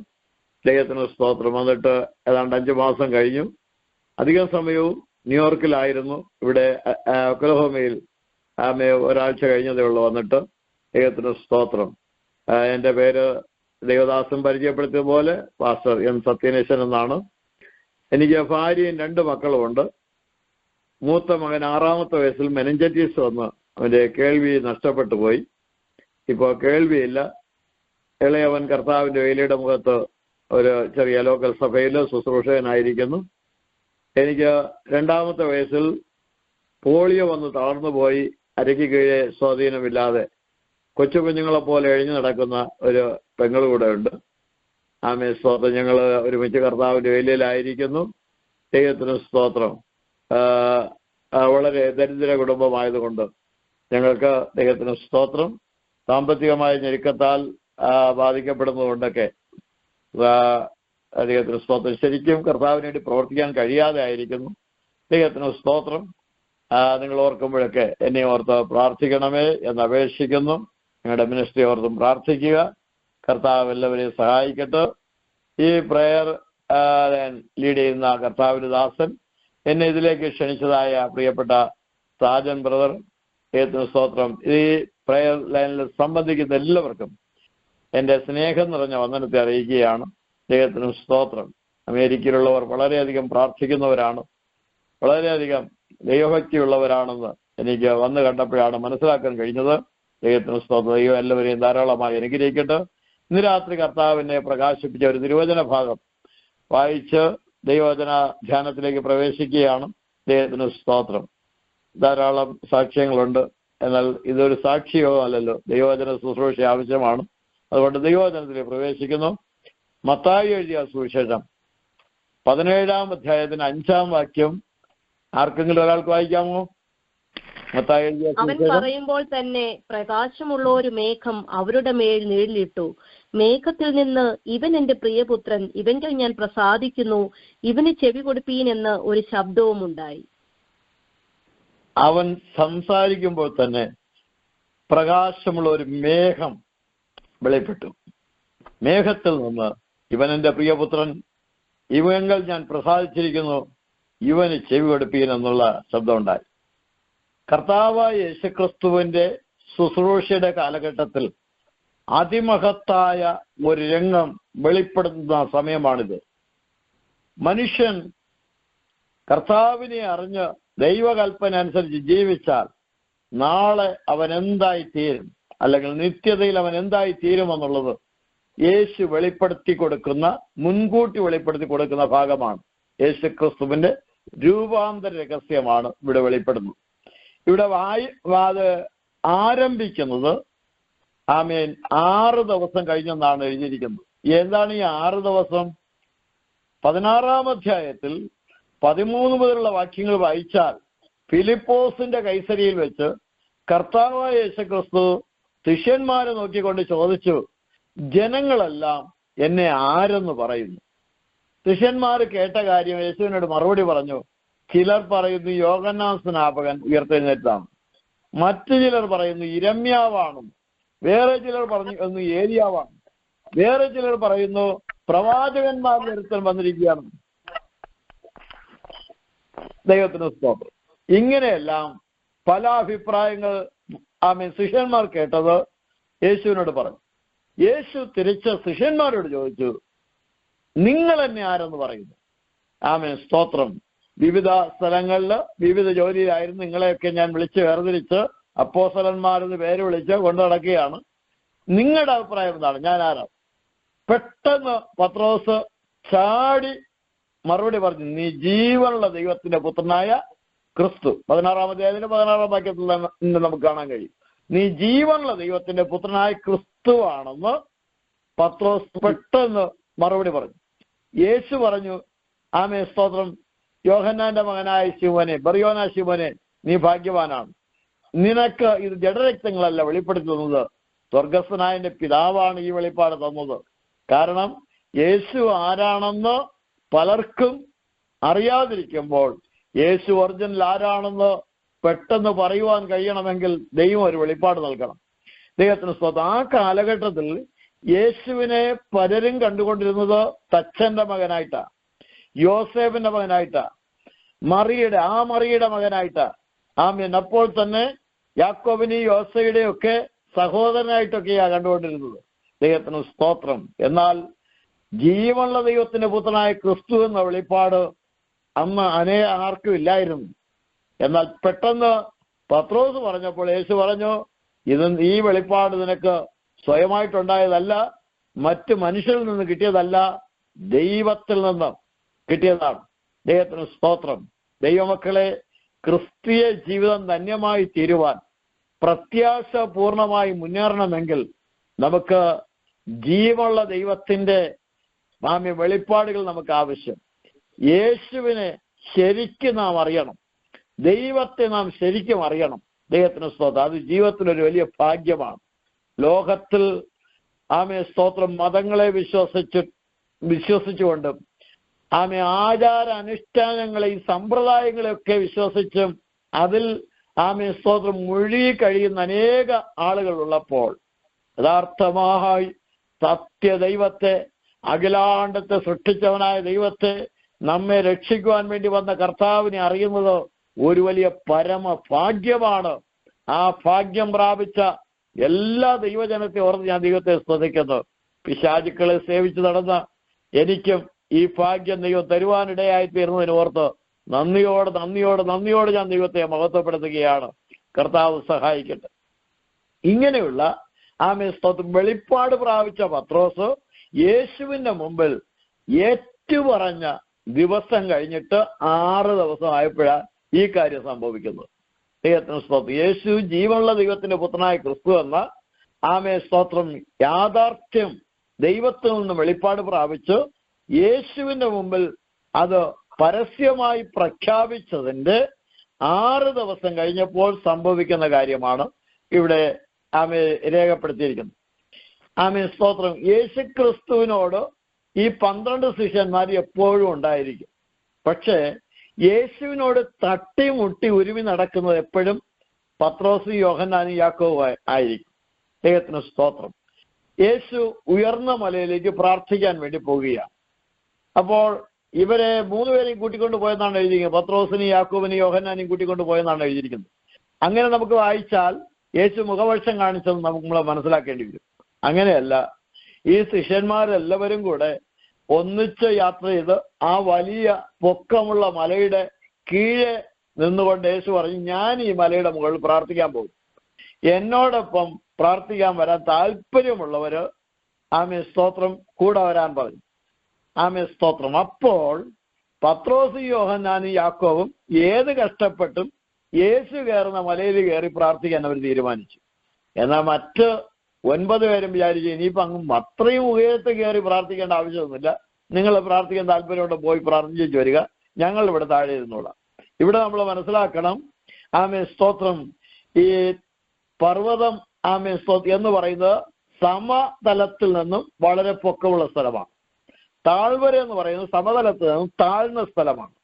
ദൈവത്തിന് സ്തോത്രം. വന്നിട്ട് ഏതാണ്ട് 5 മാസം കഴിഞ്ഞു. അധികം സമയവും ന്യൂയോർക്കിലായിരുന്നു. ഇവിടെ ഒക്ലഹോമയിൽ ഒരാഴ്ച കഴിഞ്ഞതേ ഉള്ളൂ വന്നിട്ട്. ദൈവത്തിന് സ്തോത്രം. എൻ്റെ പേര് ദൈവദാസൻ പരിചയപ്പെടുത്തിയ പോലെ പാസ്റ്റർ എം സത്യനേശൻ എന്നാണ്. എനിക്ക് ഭാര്യയും 2 മക്കളുമുണ്ട്. മൂത്ത മകൻ 6ാമത്തെ വയസ്സിൽ മെനിഞ്ചൈറ്റിസ് വന്ന് അവൻ്റെ കേൾവി നഷ്ടപ്പെട്ടു പോയി. ഇപ്പോൾ കേൾവിയില്ല. ഇളയവൻ കർത്താവിൻ്റെ വേലയുടെ മുഖത്ത് ഒരു ചെറിയ ലോക്കൽ സഭയിൽ ശുശ്രൂഷകനായിരിക്കുന്നു. എനിക്ക് 2ാമത്തെ വയസ്സിൽ പോളിയോ വന്ന് തളർന്നു പോയി. അരയ്ക്ക് കീഴെ സ്വാധീനമില്ലാതെ കൊച്ചു കുഞ്ഞുങ്ങളെ പോലെ എഴിഞ്ഞു നടക്കുന്ന ഒരു പെങ്ങൾ കൂടെ ഉണ്ട്. സ്തോത്രം. ഞങ്ങൾ ഒരുമിച്ച് കർത്താവിൻ്റെ വേലയിലായിരിക്കുന്നു. ദൈവത്തിന് സ്തോത്രം. വളരെ ദരിദ്ര കുടുംബമായതുകൊണ്ട് ഞങ്ങൾക്ക് ദൈവത്തിന് സ്തോത്രം സാമ്പത്തികമായ ഞെരുക്കത്താൽ ബാധിക്കപ്പെടുന്നതുകൊണ്ടൊക്കെ ദൈവത്തിന് സ്തോത്രം ശരിക്കും കർത്താവിന് വേണ്ടി പ്രവർത്തിക്കാൻ കഴിയാതെ ആയിരിക്കുന്നു. ദൈവത്തിന് സ്തോത്രം. നിങ്ങൾ ഓർക്കുമ്പോഴൊക്കെ എന്നെ ഓർത്ത് പ്രാർത്ഥിക്കണമേ എന്ന് അപേക്ഷിക്കുന്നു. നിങ്ങളുടെ മിനിസ്ട്രി ഓർത്തും പ്രാർത്ഥിക്കുക. കർത്താവ് എല്ലാവരെയും സഹായിക്കട്ടെ. ഈ പ്രയർ ലീഡ് ചെയ്യുന്ന കർത്താവിൻ്റെ ദാസൻ എന്നെ ഇതിലേക്ക് ക്ഷണിച്ചതായ പ്രിയപ്പെട്ട സാജൻ ബ്രദർ, ദൈവത്തിന് സ്തോത്രം. ഈ പ്രയർ ലൈനിൽ സംബന്ധിക്കുന്ന എല്ലാവർക്കും എൻ്റെ സ്നേഹം നിറഞ്ഞ വന്ദനത്തെ അറിയിക്കുകയാണ്. ദൈവത്തിന് സ്തോത്രം. അമേരിക്കയിലുള്ളവർ വളരെയധികം പ്രാർത്ഥിക്കുന്നവരാണ്, വളരെയധികം ദൈവഭക്തിയുള്ളവരാണെന്ന് എനിക്ക് വന്നു കണ്ടപ്പോഴാണ് മനസ്സിലാക്കാൻ കഴിഞ്ഞത്. ദൈവത്തിന് സ്തോത്രം. ദൈവം എല്ലാവരെയും ധാരാളമായി അനുഗ്രഹിക്കട്ടെ. ഇന്ന് രാത്രി കർത്താവിനെ പ്രകാശിപ്പിച്ച ഒരു തിരുവചന ഭാഗം വായിച്ച് ദൈവവചന ധ്യാനത്തിലേക്ക് പ്രവേശിക്കുകയാണ്. ദൈവത്തിന് സ്തോത്രം. ധാരാളം സാക്ഷ്യങ്ങളുണ്ട്. എന്നാൽ ഇതൊരു സാക്ഷിയോ അല്ലല്ലോ, ദൈവവചന ശുശ്രൂഷ ആവശ്യമാണ്. അതുകൊണ്ട് ദൈവവചനത്തിലേക്ക് പ്രവേശിക്കുന്നു. മത്തായി എഴുതിയ സുവിശേഷം 17-ാം അധ്യായത്തിന് 5-ാം വാക്യം ആർക്കെങ്കിലും ഒരാൾക്ക് വായിക്കാമോ? മത്തായി എഴുതിയ അവൻ പറയുമ്പോൾ തന്നെ പ്രകാശമുള്ള ഒരു മേഘം അവരുടെ മേൽ നിഴലിട്ടു. മേഘത്തിൽ നിന്ന് ഇവൻ എന്റെ പ്രിയപുത്രൻ, ഇവങ്കിൽ ഞാൻ പ്രസാദിക്കുന്നു, ഇവന് ചെവി കൊടുപ്പീൻ എന്ന് ഒരു ശബ്ദവും ഉണ്ടായി. അവൻ സംസാരിക്കുമ്പോൾ തന്നെ പ്രകാശമുള്ള ഒരു മേഘം വെളിപ്പെട്ടു. മേഘത്തിൽ നിന്ന് ഇവൻ എന്റെ പ്രിയപുത്രൻ, ഇവങ്കിൽ ഞാൻ പ്രസാദിച്ചിരിക്കുന്നു, ഇവന് ചെവി കൊടുപ്പീൻ എന്നുള്ള ശബ്ദമുണ്ടായി. കർത്താവായ യേശുക്രിസ്തുവിന്റെ ശുശ്രൂഷയുടെ കാലഘട്ടത്തിൽ അതിമഹത്തായ ഒരു രംഗം വെളിപ്പെടുത്തുന്ന സമയമാണിത്. മനുഷ്യൻ കർത്താവിനെ അറിഞ്ഞ് ദൈവകൽപ്പന അനുസരിച്ച് ജീവിച്ചാൽ നാളെ അവൻ എന്തായി തീരും, അല്ലെങ്കിൽ നിത്യതയിൽ അവൻ എന്തായി തീരുമെന്നുള്ളത് യേശു വെളിപ്പെടുത്തി കൊടുക്കുന്ന, മുൻകൂട്ടി വെളിപ്പെടുത്തി കൊടുക്കുന്ന ഭാഗമാണ്. യേശു ക്രിസ്തുവിന്റെ രൂപാന്തര രഹസ്യമാണ് ഇവിടെ വെളിപ്പെടുന്നത്. ഇവിടെ അത് ആരംഭിക്കുന്നത് ആമേൻ 6 ദിവസം കഴിഞ്ഞെന്നാണ് എഴുതിയിരിക്കുന്നത്. എന്താണ് ഈ 6 ദിവസം? 16-ാം അധ്യായത്തിൽ 13 മുതലുള്ള വാക്യങ്ങൾ വായിച്ചാൽ ഫിലിപ്പോസിന്റെ കൈസരിയിൽ വെച്ച് കർത്താവായ യേശുക്രിസ്തു ശിഷ്യന്മാരെ നോക്കിക്കൊണ്ട് ചോദിച്ചു, ജനങ്ങളെല്ലാം എന്നെ ആരെന്ന് പറയുന്നു? ശിഷ്യന്മാർ കേട്ട കാര്യം യേശുവിനോട് മറുപടി പറഞ്ഞു, ചിലർ പറയുന്നു യോഹന്നാൻ സ്നാപകൻ ഉയർത്തെഴുന്നേറ്റതാണ്, മറ്റു ചിലർ പറയുന്നു ഇരമ്യാവാണ്, വേറെ ചിലർ പറഞ്ഞു ഏലിയാവാണ്, വേറെ ചിലർ പറയുന്നു പ്രവാചകന്മാരുടെ ഒരുത്തൻ വന്നിരിക്കുകയാണ്. ദൈവത്തിന് സ്തോത്രം. ഇങ്ങനെയെല്ലാം പല അഭിപ്രായങ്ങൾ ശിഷ്യന്മാർ കേട്ടത് യേശുവിനോട് പറഞ്ഞു. യേശു തിരിച്ച് ശിഷ്യന്മാരോട് ചോദിച്ചു, നിങ്ങൾ എന്നെ ആരെന്ന് പറയുന്നു? സ്തോത്രം. വിവിധ സ്ഥലങ്ങളിൽ വിവിധ ജോലിയിലായിരുന്നു. നിങ്ങളെയൊക്കെ ഞാൻ വിളിച്ച് വേർതിരിച്ച് അപ്പോസ്തലന്മാരെന്ന് പേര് വിളിച്ച് കൊണ്ടു നടക്കുകയാണ്. നിങ്ങളുടെ അഭിപ്രായം എന്താണ്? ഞാൻ ആരാ? പെട്ടെന്ന് പത്രോസ് ചാടി മറുപടി പറഞ്ഞു, നീ ജീവനുള്ള ദൈവത്തിന്റെ പുത്രനായ ക്രിസ്തു. 16-ാം അധ്യായത്തിന്റെ 16-ാം വാക്യത്തിൽ നിന്ന് നമുക്ക് കാണാൻ കഴിയും. നീ ജീവനുള്ള ദൈവത്തിന്റെ പുത്രനായ ക്രിസ്തുവാണെന്ന് പത്രോസ് പെട്ടെന്ന് മറുപടി പറഞ്ഞു. യേശു പറഞ്ഞു, സ്തോത്രം, യോഹന്നാന്റെ മകനായ ശിവനെ, ബറിയോന ശിവനെ, നീ ഭാഗ്യവാനാണ്. നിനക്ക് ഇത് ജഡരക്തങ്ങളല്ല വെളിപ്പെടുത്തുന്നത്, സ്വർഗസ്ഥനായ എന്റെ പിതാവാണ് ഈ വെളിപ്പാട് തന്നത്. കാരണം യേശു ആരാണെന്ന് പലർക്കും അറിയാതിരിക്കുമ്പോൾ യേശു ഒറിജിനൽ ആരാണെന്ന് പെട്ടെന്ന് പറയുവാൻ കഴിയണമെങ്കിൽ ദൈവം ഒരു വെളിപ്പാട് നൽകണം. ദൈവത്തിന് സ്തോത്രം. ആ കാലഘട്ടത്തിൽ യേശുവിനെ പലരും കണ്ടുകൊണ്ടിരുന്നത് തച്ചന്റെ മകനായിട്ടാ, യോസേഫിന്റെ മകനായിട്ടാ, മറിയുടെ മകനായിട്ടാ. അപ്പോൾ തന്നെ യാക്കോബിനെയും യോസയുടെയും ഒക്കെ സഹോദരനായിട്ടൊക്കെയാ കണ്ടുകൊണ്ടിരുന്നത്. ദൈവത്തിന് സ്തോത്രം. എന്നാൽ ജീവനുള്ള ദൈവത്തിന്റെ പുത്രനായ ക്രിസ്തു എന്ന വെളിപ്പാട് അന്ന് ആർക്കും ഇല്ലായിരുന്നു. എന്നാൽ പെട്ടെന്ന് പത്രോസ് പറഞ്ഞപ്പോൾ യേശു പറഞ്ഞു, ഈ വെളിപ്പാട് നിനക്ക് സ്വയമായിട്ടുണ്ടായതല്ല, മറ്റു മനുഷ്യരിൽ നിന്ന് കിട്ടിയതല്ല, ദൈവത്തിൽ നിന്ന് കിട്ടിയതാണ്. ദൈവത്തിന് സ്തോത്രം. ദൈവമക്കളെ, ക്രിസ്തീയ ജീവിതം ധന്യമായി തീരുവാൻ, പ്രത്യാശ പൂർണ്ണമായി മുന്നേറണമെങ്കിൽ നമുക്ക് ജീവനുള്ള ദൈവത്തിന്റെ വെളിപ്പാടുകൾ നമുക്ക് ആവശ്യം. യേശുവിനെ ശരിക്കും നാം അറിയണം, ദൈവത്തെ നാം ശരിക്കും അറിയണം. ദൈവത്തിന് സ്തോത്രം. അത് ജീവിതത്തിലൊരു വലിയ ഭാഗ്യമാണ്. ലോകത്തിൽ സ്തോത്രം മതങ്ങളെ വിശ്വസിച്ചുകൊണ്ടും ആചാര അനുഷ്ഠാനങ്ങളെയും സമ്പ്രദായങ്ങളെയൊക്കെ വിശ്വസിച്ചും അതിൽ സ്തോത്രം മുഴുകി കഴിയുന്ന അനേക ആളുകൾ ഉള്ളപ്പോൾ യഥാർത്ഥമായി സത്യദൈവത്തെ, അഖിലാണ്ടത്തെ സൃഷ്ടിച്ചവനായ ദൈവത്തെ, നമ്മെ രക്ഷിക്കുവാൻ വേണ്ടി വന്ന കർത്താവിനെ അറിയുന്നത് ഒരു വലിയ പരമഭാഗ്യമാണ്. ആ ഭാഗ്യം പ്രാപിച്ച എല്ലാ ദൈവജനത്തെ ഓർത്ത് ഞാൻ ദൈവത്തെ സ്തുതിക്കുന്നു. പിശാചുക്കളെ സേവിച്ച് നടന്ന എനിക്കും ഈ ഭാഗ്യം ദൈവം തരുവാനിടയായി തീർന്നതിന് ഓർത്ത് നന്ദിയോട് ഞാൻ ദൈവത്തെ മഹത്വപ്പെടുത്തുകയാണ്. കർത്താവ് സഹായിക്കട്ടെ. ഇങ്ങനെയുള്ള സ്തോത്രം വെളിപ്പാട് പ്രാപിച്ച പത്രോസ് യേശുവിന്റെ മുമ്പിൽ ഏറ്റുപറഞ്ഞ ദിവസം കഴിഞ്ഞിട്ട് 6 ദിവസം ആയപ്പോഴാണ് ഈ കാര്യം സംഭവിക്കുന്നത്. ദൈവത്തിന് സ്തോത്രം. യേശു ജീവനുള്ള ദൈവത്തിന്റെ പുത്രനായ ക്രിസ്തു എന്ന സ്തോത്രം യാഥാർത്ഥ്യം ദൈവത്തിൽ നിന്ന് വെളിപ്പാട് പ്രാപിച്ച് യേശുവിന്റെ മുമ്പിൽ അത് പരസ്യമായി പ്രഖ്യാപിച്ചതിന്റെ 6 ദിവസം കഴിഞ്ഞപ്പോൾ സംഭവിക്കുന്ന കാര്യമാണ് ഇവിടെ രേഖപ്പെടുത്തിയിരിക്കുന്നത്. സ്തോത്രം. യേശുക്രിസ്തുവിനോട് ഈ 12 ശിഷ്യന്മാർ എപ്പോഴും ഉണ്ടായിരിക്കും. പക്ഷേ യേശുവിനോട് തട്ടിമുട്ടി ഉരുമി നടക്കുന്നത് എപ്പോഴും പത്രോസും യോഹന്നാനും യാക്കോബും ആയിരിക്കും. ദൈവത്തിന് സ്തോത്രം. യേശു ഉയർന്ന മലയിലേക്ക് പ്രാർത്ഥിക്കാൻ വേണ്ടി പോകുകയാണ്. അപ്പോൾ ഇവരെ 3 പേരെയും കൂട്ടിക്കൊണ്ട് പോയെന്നാണ് എഴുതിയിരിക്കുന്നത്. പത്രോസിനെയും യാക്കോബിനെയും യോഹന്നാനെയും കൂട്ടിക്കൊണ്ട് പോയെന്നാണ് എഴുതിയിരിക്കുന്നത്. അങ്ങനെ നമുക്ക് വായിച്ചാൽ യേശു മുഖപക്ഷം കാണിച്ചത് നമ്മൾ മനസ്സിലാക്കേണ്ടി വരും. അങ്ങനെയല്ല, ഈ ശിഷ്യന്മാരെല്ലാവരും കൂടെ ഒന്നിച്ച് യാത്ര ചെയ്ത് ആ വലിയ പൊക്കമുള്ള മലയുടെ കീഴെ നിന്നുകൊണ്ട് യേശു പറഞ്ഞു, ഞാൻ ഈ മലയുടെ മുകളിൽ പ്രാർത്ഥിക്കാൻ പോകും, എന്നോടൊപ്പം പ്രാർത്ഥിക്കാൻ വരാൻ താല്പര്യമുള്ളവര് ആമേൻ സ്തോത്രം കൂടെ വരാൻ പറഞ്ഞു. ആമേൻ സ്തോത്രം. അപ്പോൾ പത്രോസ്, യോഹന്നാനും യാക്കോബും ഏത് കഷ്ടപ്പെട്ടും യേശു കയറുന്ന മലയിൽ കയറി പ്രാർത്ഥിക്കാൻ അവർ തീരുമാനിച്ചു. എന്നാൽ മറ്റ് 9 പേരും വിചാരിച്ചു, ഇനിയിപ്പോൾ അങ്ങ് അത്രയും ഉയരത്ത് കയറി പ്രാർത്ഥിക്കേണ്ട ആവശ്യമൊന്നുമില്ല, നിങ്ങൾ പ്രാർത്ഥിക്കാൻ താല്പര്യമുണ്ട് പോയി പ്രാർത്ഥിച്ചു വരിക, ഞങ്ങൾ ഇവിടെ താഴെ ഇരുന്നോളാം. ഇവിടെ നമ്മൾ മനസ്സിലാക്കണം, ആമേൻ സ്തോത്രം, ഈ പർവ്വതം ആമേൻ സ്തോത്രം എന്ന് പറയുന്നത് സമതലത്തിൽ നിന്നും വളരെ പൊക്കമുള്ള സ്ഥലമാണ്. താഴ്വര എന്ന് പറയുന്നത് സമതലത്തിൽ നിന്നും താഴ്ന്ന സ്ഥലമാണ്.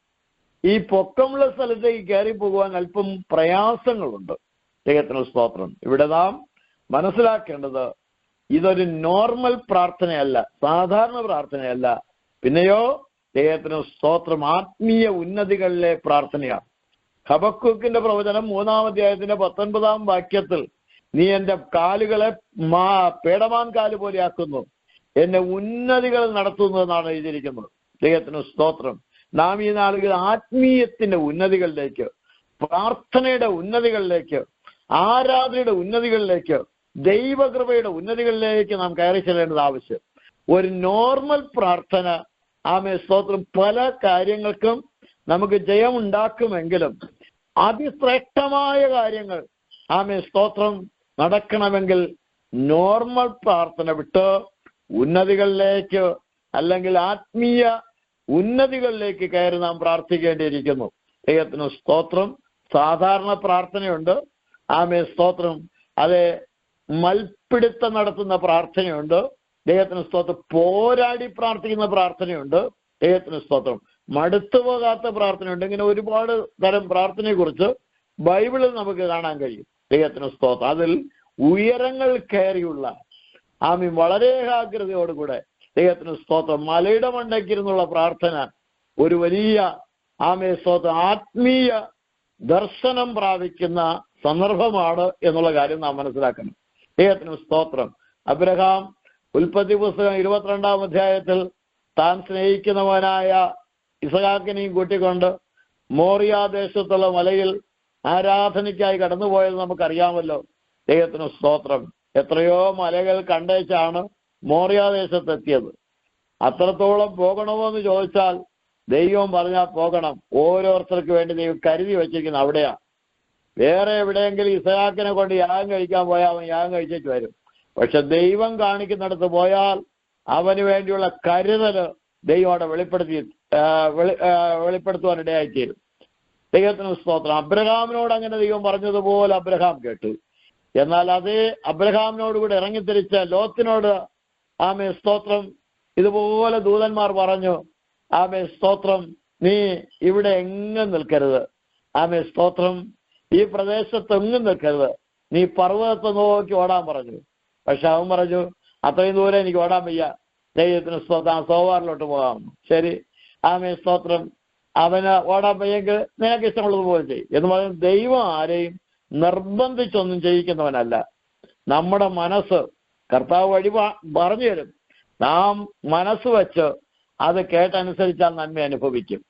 ഈ പൊക്കമുള്ള സ്ഥലത്തേക്ക് കയറി പോകുവാൻ അല്പം പ്രയാസങ്ങളുണ്ട്. ദൈവത്തിന് സ്തോത്രം. ഇവിടെ നാം മനസ്സിലാക്കേണ്ടത് ഇതൊരു നോർമൽ പ്രാർത്ഥനയല്ല, സാധാരണ പ്രാർത്ഥനയല്ല, പിന്നെയോ ദൈവത്തിന് സ്തോത്രം ആത്മീയ ഉന്നതികളിലെ പ്രാർത്ഥനയാണ്. ഹബക്കൂക്കിന്റെ പ്രവചനം 3-ാം അധ്യായത്തിന്റെ 19-ാം വാക്യത്തിൽ, നീ എന്റെ കാലുകളെ പേടമാൻ കാല് പോലെ ആക്കുന്നു, എന്നെ ഉന്നതികൾ നടത്തുന്നു എന്നാണ് എഴുതിയിരിക്കുന്നത്. ദൈവത്തിന് സ്തോത്രം. നാം ഈ നാളുകൾ ആത്മീയത്തിന്റെ ഉന്നതികളിലേക്ക്, പ്രാർത്ഥനയുടെ ഉന്നതികളിലേക്ക്, ആരാധനയുടെ ഉന്നതികളിലേക്ക്, ദൈവകൃപയുടെ ഉന്നതികളിലേക്ക് നാം കയറി ചെല്ലേണ്ടത് ആവശ്യം. ഒരു നോർമൽ പ്രാർത്ഥന ആമേൻ സ്തോത്രം പല കാര്യങ്ങൾക്കും നമുക്ക് ജയമുണ്ടാക്കുമെങ്കിലും അതിശ്രേഷ്ഠമായ കാര്യങ്ങൾ ആമേൻ സ്തോത്രം നടക്കണമെങ്കിൽ നോർമൽ പ്രാർത്ഥന വിട്ട് ഉന്നതികളിലേക്ക്, അല്ലെങ്കിൽ ആത്മീയ ഉന്നതികളിലേക്ക് കയറി നാം പ്രാർത്ഥിക്കേണ്ടിയിരിക്കുന്നു. ദൈവത്തിന് സ്തോത്രം. സാധാരണ പ്രാർത്ഥനയുണ്ട്, ആമേൻ സ്തോത്രം, അതെ, മൽപ്പിടുത്തം നടത്തുന്ന പ്രാർത്ഥനയുണ്ട്, ദൈവത്തിന് സ്തോത്രം, പോരാടി പ്രാർത്ഥിക്കുന്ന പ്രാർത്ഥനയുണ്ട്, ദൈവത്തിന് സ്തോത്രം, മടുത്തു പോകാത്ത പ്രാർത്ഥനയുണ്ട്. ഇങ്ങനെ ഒരുപാട് തരം പ്രാർത്ഥനയെക്കുറിച്ച് ബൈബിളിൽ നമുക്ക് കാണാൻ കഴിയും. ദൈവത്തിന് സ്തോത്രം. അതിൽ ഉയരങ്ങൾ കയറിയുള്ള ആമീൻ വളരെ ഏകാഗ്രതയോടുകൂടെ ദൈവത്തിന് സ്തോത്രം മലയുടെ മണ്ടയ്ക്കിരുന്നുള്ള പ്രാർത്ഥന ഒരു വലിയ ആമേൻ സ്തോത്രം ആത്മീയ ദർശനം പ്രാപിക്കുന്ന സന്ദർഭമാണ് എന്നുള്ള കാര്യം നാം മനസ്സിലാക്കണം. ദൈവത്തിന് സ്തോത്രം. അബ്രഹാം ഉൽപ്പത്തി പുസ്തകം 22-ാം അധ്യായത്തിൽ താൻ സ്നേഹിക്കുന്നവനായ ഇസഹാക്കിനെയും കൂട്ടിക്കൊണ്ട് മോറിയ ദേശത്തുള്ള മലയിൽ ആരാധനയ്ക്കായി കടന്നുപോയത് നമുക്കറിയാമല്ലോ. ദൈവത്തിന് സ്തോത്രം. എത്രയോ മലകൾ കണ്ടേച്ചാണ് മോറിയ ദേശത്തെത്തിയത്. അത്രത്തോളം പോകണമോ എന്ന് ചോദിച്ചാൽ ദൈവം പറഞ്ഞാൽ പോകണം. ഓരോരുത്തർക്ക് വേണ്ടി ദൈവം കരുതി വെച്ചിരിക്കുന്നത് അവിടെയാ. വേറെ എവിടെയെങ്കിലും ഇസഹാക്കിനെ കൊണ്ട് യാഗം കഴിക്കാൻ പോയാൽ അവൻ യാഗം കഴിച്ചിട്ട് വരും. പക്ഷെ ദൈവം കാണിക്കുന്നിടത്ത് പോയാൽ അവന് വേണ്ടിയുള്ള കരുതല് ദൈവം അവിടെ വെളിപ്പെടുത്തുവാനിടയായിത്തീരും. ദൈവത്തിന് സ്തോത്രം. അബ്രഹാമിനോട് അങ്ങനെ ദൈവം പറഞ്ഞതുപോലെ അബ്രഹാം കേട്ടു. എന്നാൽ അതേ അബ്രഹാമിനോട് കൂടെ ഇറങ്ങിത്തിരിച്ച ലോത്തിനോട് ആമേ സ്തോത്രം ഇതുപോലെ ദൂതന്മാർ പറഞ്ഞു, ആമേ സ്തോത്രം, നീ ഇവിടെ എങ്ങും നിൽക്കരുത്, ആമേ സ്തോത്രം, ഈ പ്രദേശത്ത് എങ്ങും നിൽക്കരുത്, നീ പർവ്വതത്തെ നോക്കി ഓടാൻ പറഞ്ഞു. പക്ഷെ അവൻ പറഞ്ഞു, അത്രയും ദൂരം എനിക്ക് ഓടാൻ വയ്യ, ദൈവത്തിന് സ്തോത്രം, സോവാറിലോട്ട് പോകാം. ശരി, ആമേ സ്തോത്രം, അവന് ഓടാൻ വയ്യെങ്കിൽ നിനക്ക് ഇഷ്ടമുള്ളതുപോലെ ചെയ്യും എന്ന് പറഞ്ഞ് ദൈവം ആരെയും നിർബന്ധിച്ചൊന്നും ചെയ്യിക്കുന്നവനല്ല. നമ്മുടെ മനസ്സ് കർത്താവ് വഴി പറഞ്ഞു തരും. നാം മനസ്സ് വെച്ച് അത് കേട്ടനുസരിച്ചാൽ നന്മ അനുഭവിക്കും.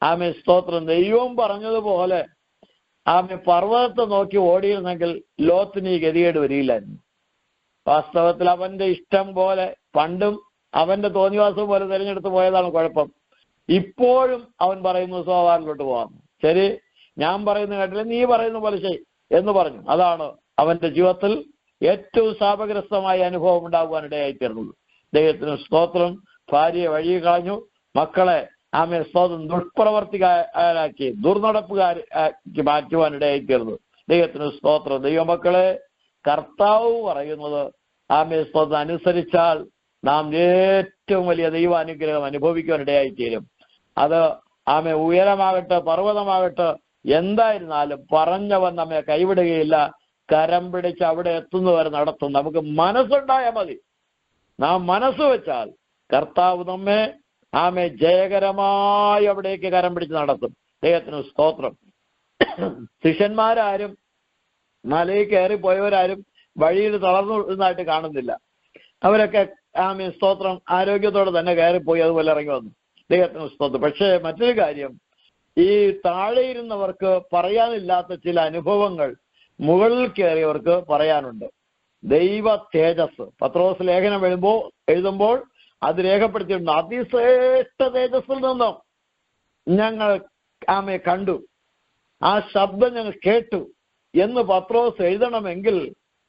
ആമേ സ്തോത്രം. ദൈവം പറഞ്ഞതുപോലെ ആമേ പർവ്വതത്തെ നോക്കി ഓടിയിരുന്നെങ്കിൽ ലോത്തിന് ഈ ഗതികേട് വരികയില്ലായിരുന്നു. വാസ്തവത്തിൽ അവന്റെ ഇഷ്ടം പോലെ പണ്ടും അവന്റെ തോന്നിവാസം പോലെ തിരഞ്ഞെടുത്ത് പോയതാണ് കുഴപ്പം. ഇപ്പോഴും അവൻ പറയുന്നു സോവാറിലോട്ട് പോകാം. ശരി, ഞാൻ പറയുന്ന കേട്ടില്ല, നീ പറയുന്ന പോലെ ശരി എന്ന് പറഞ്ഞു. അതാണ് അവന്റെ ജീവിതത്തിൽ ഏറ്റവും ശാപഗ്രസ്തമായ അനുഭവം ഉണ്ടാകുവാനിടയായി തീർന്നത്. ദൈവത്തിന് സ്തോത്രം. ഭാര്യയെ വഴി കളഞ്ഞു, മക്കളെ ആമേ സ്തോത്രം ദുഷ്പ്രവർത്തിക്കാരാക്കി ദുർനടപ്പുകാരാക്കി മാറ്റുവാനിടയായി തീർന്നു. ദൈവത്തിന് സ്തോത്രം. ദൈവമക്കളെ, കർത്താവ് പറയുന്നത് ആമേ സ്തോത്രം അനുസരിച്ചാൽ നാം ഏറ്റവും വലിയ ദൈവാനുഗ്രഹം അനുഭവിക്കുവാനിടയായി തീരും. അത് ആമേ ഉയരമാകട്ടെ പർവ്വതമാകട്ടെ എന്തായിരുന്നാലും പറഞ്ഞവൻ നമ്മെ കൈവിടുകയില്ല. കരം പിടിച്ച് അവിടെ എത്തുന്നവരെ നടത്തും. നമുക്ക് മനസ്സുണ്ടായാൽ മതി. നാം മനസ്സ് വെച്ചാൽ കർത്താവ് നമ്മെ ആമേ ജയകരമായി അവിടേക്ക് കരം പിടിച്ച് നടത്തും. ദൈവത്തിന് സ്തോത്രം. ശിഷ്യന്മാരാരും മലയിൽ കയറിപ്പോയവരാരും വഴിയിൽ തളർന്നതായിട്ട് കാണുന്നില്ല. അവരൊക്കെ ആമേ സ്തോത്രം ആരോഗ്യത്തോടെ തന്നെ കയറിപ്പോയി, അതുപോലെ ഇറങ്ങി വന്നു. ദൈവത്തിന് സ്തോത്രം. പക്ഷേ മറ്റൊരു കാര്യം, ഈ താഴെ ഇരുന്നവർക്ക് പറയാനില്ലാത്ത ചില അനുഭവങ്ങൾ മുകളിൽ കയറിയവർക്ക് പറയാനുണ്ട്. ദൈവ തേജസ് പത്രോസ് ലേഖനം എഴുതുമ്പോൾ അത് രേഖപ്പെടുത്തിയിട്ടുണ്ട്. അതിശ്രേഷ്ഠ തേജസ്സിൽ നിന്നും ഞങ്ങൾ ആമേ കണ്ടു, ആ ശബ്ദം ഞങ്ങൾ കേട്ടു എന്ന് പത്രോസ് എഴുതണമെങ്കിൽ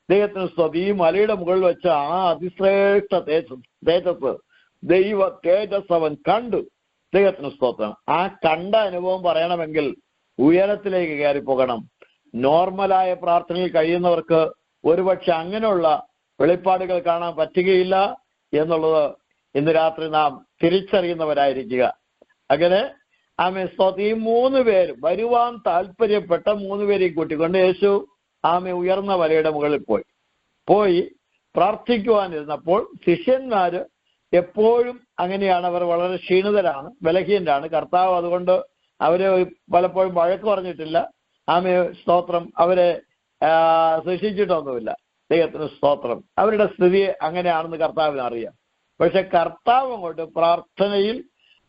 ദൈവത്തിന് സ്തോത്രം, ഈ മലയുടെ മുകളിൽ വെച്ച ആ അതിശ്രേഷ്ഠ തേജസ് ദൈവ തേജസ് അവൻ കണ്ടു. ദൈവത്തിന് സ്തോത്രം. ആ കണ്ട അനുഭവം പറയണമെങ്കിൽ ഉയരത്തിലേക്ക് കയറി പോകണം. നോർമലായ പ്രാർത്ഥനയിൽ കഴിയുന്നവർക്ക് ഒരുപക്ഷെ അങ്ങനെയുള്ള വെളിപ്പാടുകൾ കാണാൻ പറ്റുകയില്ല എന്നുള്ളത് ഇന്ന് രാത്രി നാം തിരിച്ചറിയുന്നവരായിരിക്കുക. അങ്ങനെ ആമേ സ്തോത്രം, ഈ 3 പേരും വരുവാൻ താല്പര്യപ്പെട്ട 3 പേരെയും കൂട്ടിക്കൊണ്ട് യേശു ആമേ ഉയർന്ന മലയുടെ മുകളിൽ പോയി പ്രാർത്ഥിക്കുവാനിരുന്നപ്പോൾ ശിഷ്യന്മാര് എപ്പോഴും അങ്ങനെയാണ്, അവർ വളരെ ക്ഷീണിതരാണ്, ബലഹീനരാണ്. കർത്താവ് അതുകൊണ്ട് അവരെ പലപ്പോഴും വഴക്ക് പറഞ്ഞിട്ടില്ല. ആമേ സ്തോത്രം, അവരെ ശിക്ഷിച്ചിട്ടൊന്നുമില്ല. ദൈവത്തിന് സ്തോത്രം. അവരുടെ സ്ഥിതി അങ്ങനെയാണെന്ന് കർത്താവിന് അറിയാം. പക്ഷെ കർത്താവ് അങ്ങോട്ട് പ്രാർത്ഥനയിൽ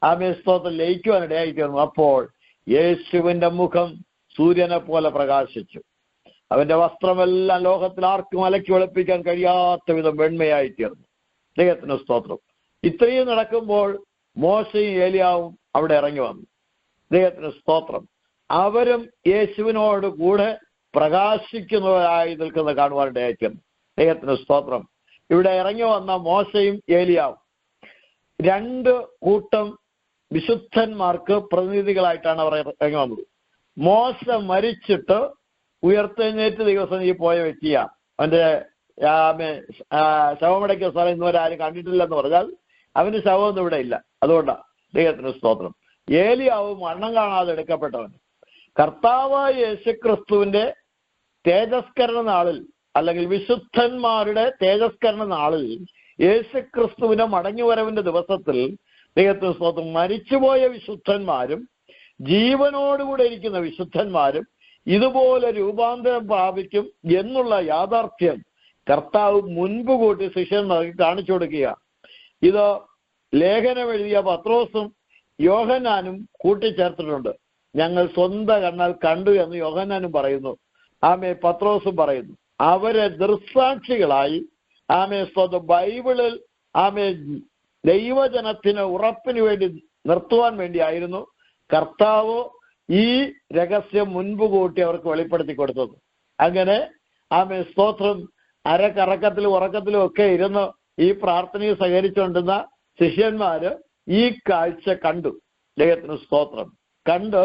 ആമേ സ്തോത്രം ലയിക്കുവാനിടയായി തീർന്നു. അപ്പോൾ യേശുവിന്റെ മുഖം സൂര്യനെ പോലെ പ്രകാശിച്ചു. അവന്റെ വസ്ത്രമെല്ലാം ലോകത്തിൽ ആർക്കും അലക്കി വെളുപ്പിക്കാൻ കഴിയാത്ത വിധം വെണ്മയായി തീർന്നു. ദൈവത്തിന് സ്തോത്രം. ഇത്രയും നടക്കുമ്പോൾ മോശയും ഏലിയാവും അവിടെ ഇറങ്ങി വന്നു. ദൈവത്തിന് സ്തോത്രം. അവരും യേശുവിനോട് കൂടെ പ്രകാശിക്കുന്നവരായി നിൽക്കുന്ന കാണുവാനിടയായി തീർന്നു. ദൈവത്തിന് സ്തോത്രം. ഇവിടെ ഇറങ്ങി വന്ന മോശയും ഏലിയാവും 2 കൂട്ടം വിശുദ്ധന്മാർക്ക് പ്രതിനിധികളായിട്ടാണ് അവർ ഇറങ്ങി വന്നത്. മോശ മരിച്ചിട്ട് ഉയർത്തെഴുന്നേറ്റ് ദിവസം പോയ വ്യക്തിയാണ്. അവന്റെ ശവമടക്കിയ സ്ഥലം ഇന്നുവരെ ആരും കണ്ടിട്ടില്ലെന്ന് പറഞ്ഞാൽ അവന് ശവമൊന്നും ഇവിടെ ഇല്ല. അതുകൊണ്ടാണ്. ദൈവത്തിന് സ്തോത്രം. ഏലിയാവ് മരണം കാണാതെ എടുക്കപ്പെട്ടവൻ. കർത്താവായ യേശുക്രിസ്തുവിന്റെ തേജസ്കരണ നാളിൽ, അല്ലെങ്കിൽ വിശുദ്ധന്മാരുടെ തേജസ്കരണ നാളിൽ, യേശുക്രിസ്തുവിന്റെ മടങ്ങിവരവിന്റെ ദിവസത്തിൽ ദൈവത്തിന് സ്തോത്രം, മരിച്ചുപോയ വിശുദ്ധന്മാരും ജീവനോടുകൂടെ ഇരിക്കുന്ന വിശുദ്ധന്മാരും ഇതുപോലെ രൂപാന്തരം പ്രാപിക്കും എന്നുള്ള യാഥാർത്ഥ്യം കർത്താവ് മുൻപ് കൂട്ടി ശിഷ്യന്മാർക്ക് കാണിച്ചു കൊടുക്കുക. ഇത് ലേഖനം എഴുതിയ പത്രോസും യോഹന്നാനും കൂട്ടിച്ചേർത്തിട്ടുണ്ട്. ഞങ്ങൾ സ്വന്തം കണ്ണാൽ കണ്ടു എന്ന് യോഹന്നാനും പറയുന്നു, ആമേ പത്രോസും പറയുന്നു. അവരെ ദൃക്സാക്ഷികളായി ആമേ സ്വന്തം ബൈബിളിൽ ആമേ ദൈവജനത്തിന് ഉറപ്പിന് വേണ്ടി നിർത്തുവാൻ വേണ്ടിയായിരുന്നു കർത്താവ് ഈ രഹസ്യം മുൻപ് കൂട്ടി അവർക്ക് വെളിപ്പെടുത്തി കൊടുത്തത്. അങ്ങനെ ആമേ സ്തോത്രം, അരക്കറക്കത്തിലും ഉറക്കത്തിലും ഒക്കെ ഇരുന്ന് ഈ പ്രാർത്ഥനയിൽ സഹകരിച്ചുകൊണ്ടിരുന്ന ശിഷ്യന്മാര് ഈ കാഴ്ച കണ്ടു. ദൈവത്തിന് സ്തോത്രം. കണ്ട്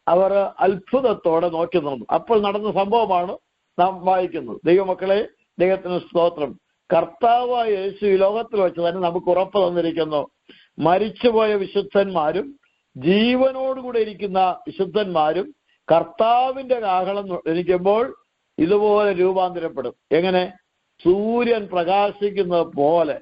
അവർ അത്ഭുതത്തോടെ നോക്കി നിന്നു. അപ്പോൾ നടന്ന സംഭവമാണ് നാം വായിക്കുന്നത്. ദൈവമക്കളെ, ദൈവത്തിന് സ്തോത്രം. കർത്താവായ യേശു ഈ ലോകത്തിൽ വെച്ച് തന്നെ നമുക്ക് ഉറപ്പ് തന്നിരിക്കുന്നു. മരിച്ചുപോയ വിശുദ്ധന്മാരും ജീവനോടുകൂടെ ഇരിക്കുന്ന വിശുദ്ധന്മാരും കർത്താവിന്റെ കാഹളം ധരിക്കുമ്പോൾ ഇതുപോലെ രൂപാന്തരപ്പെടും. എങ്ങനെ? സൂര്യൻ പ്രകാശിക്കുന്നത് പോലെ.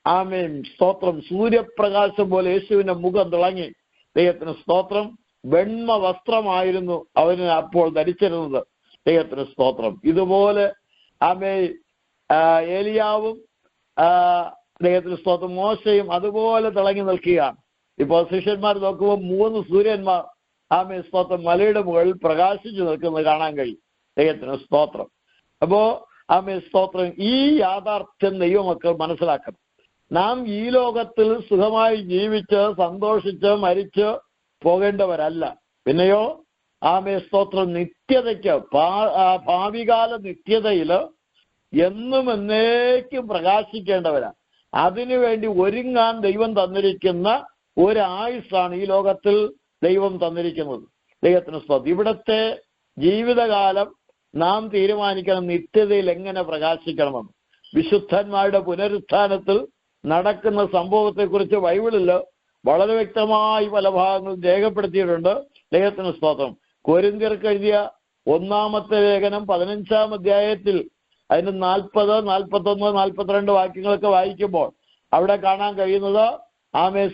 ആമേൻ സ്തോത്രം. സൂര്യപ്രകാശം പോലെ യേശുവിന്റെ മുഖം തിളങ്ങി. ദൈവത്തിന് സ്തോത്രം. വെണ്മ വസ്ത്രമായിരുന്നു അവന് അപ്പോൾ ധരിച്ചിരുന്നത്. ദൈവത്തിന് സ്തോത്രം. ഇതുപോലെ ആമേ ഏലിയാവും ദൈവത്തിന് സ്തോത്രം മോശയും അതുപോലെ തിളങ്ങി നിൽക്കുകയാണ്. ഇപ്പോൾ ശിഷ്യന്മാർ നോക്കുമ്പോൾ 3 സൂര്യന്മാർ ആമേ സ്തോത്രം മലയുടെ മുകളിൽ പ്രകാശിച്ചു നിൽക്കുന്നത് കാണാൻ കഴിയും. ദൈവത്തിന് സ്തോത്രം. അപ്പോ ആമേ സ്തോത്രം, ഈ യാഥാർത്ഥ്യം ദൈവമക്കൾ മനസ്സിലാക്കണം. നാം ഈ ലോകത്തിൽ സുഖമായി ജീവിച്ച് സന്തോഷിച്ച് മരിച്ച് പോകേണ്ടവരല്ല. പിന്നെയോ ആമേ സ്തോത്രം നിത്യതയ്ക്ക് ഭാവികാല നിത്യതയില് എന്നും എന്നേക്കും പ്രകാശിക്കേണ്ടവരാ. അതിനുവേണ്ടി ഒരുങ്ങാൻ ദൈവം തന്നിരിക്കുന്ന ഒരായുസ്സാണ് ഈ ലോകത്തിൽ ദൈവം തന്നിരിക്കുന്നത്. ദൈവത്തിന് സ്തോത്രം. ഇവിടത്തെ ജീവിതകാലം നാം തീരുമാനിക്കണം നിത്യതയിൽ എങ്ങനെ പ്രകാശിക്കണമെന്ന്. വിശുദ്ധന്മാരുടെ പുനരുത്ഥാനത്തിൽ നടക്കുന്ന സംഭവത്തെക്കുറിച്ച് ബൈബിളിൽ വളരെ വ്യക്തമായി പല ഭാഗങ്ങളും രേഖപ്പെടുത്തിയിട്ടുണ്ട്. ദൈവത്തിന് സ്തോത്രം. കൊരിന്ത്യർക്ക് എഴുതിയ 1-ാമത്തെ ലേഖനം 15-ാം അധ്യായത്തിൽ അതിന് 40, 41, 42 വാക്യങ്ങളൊക്കെ വായിക്കുമ്പോൾ അവിടെ കാണാൻ കഴിയുന്നത്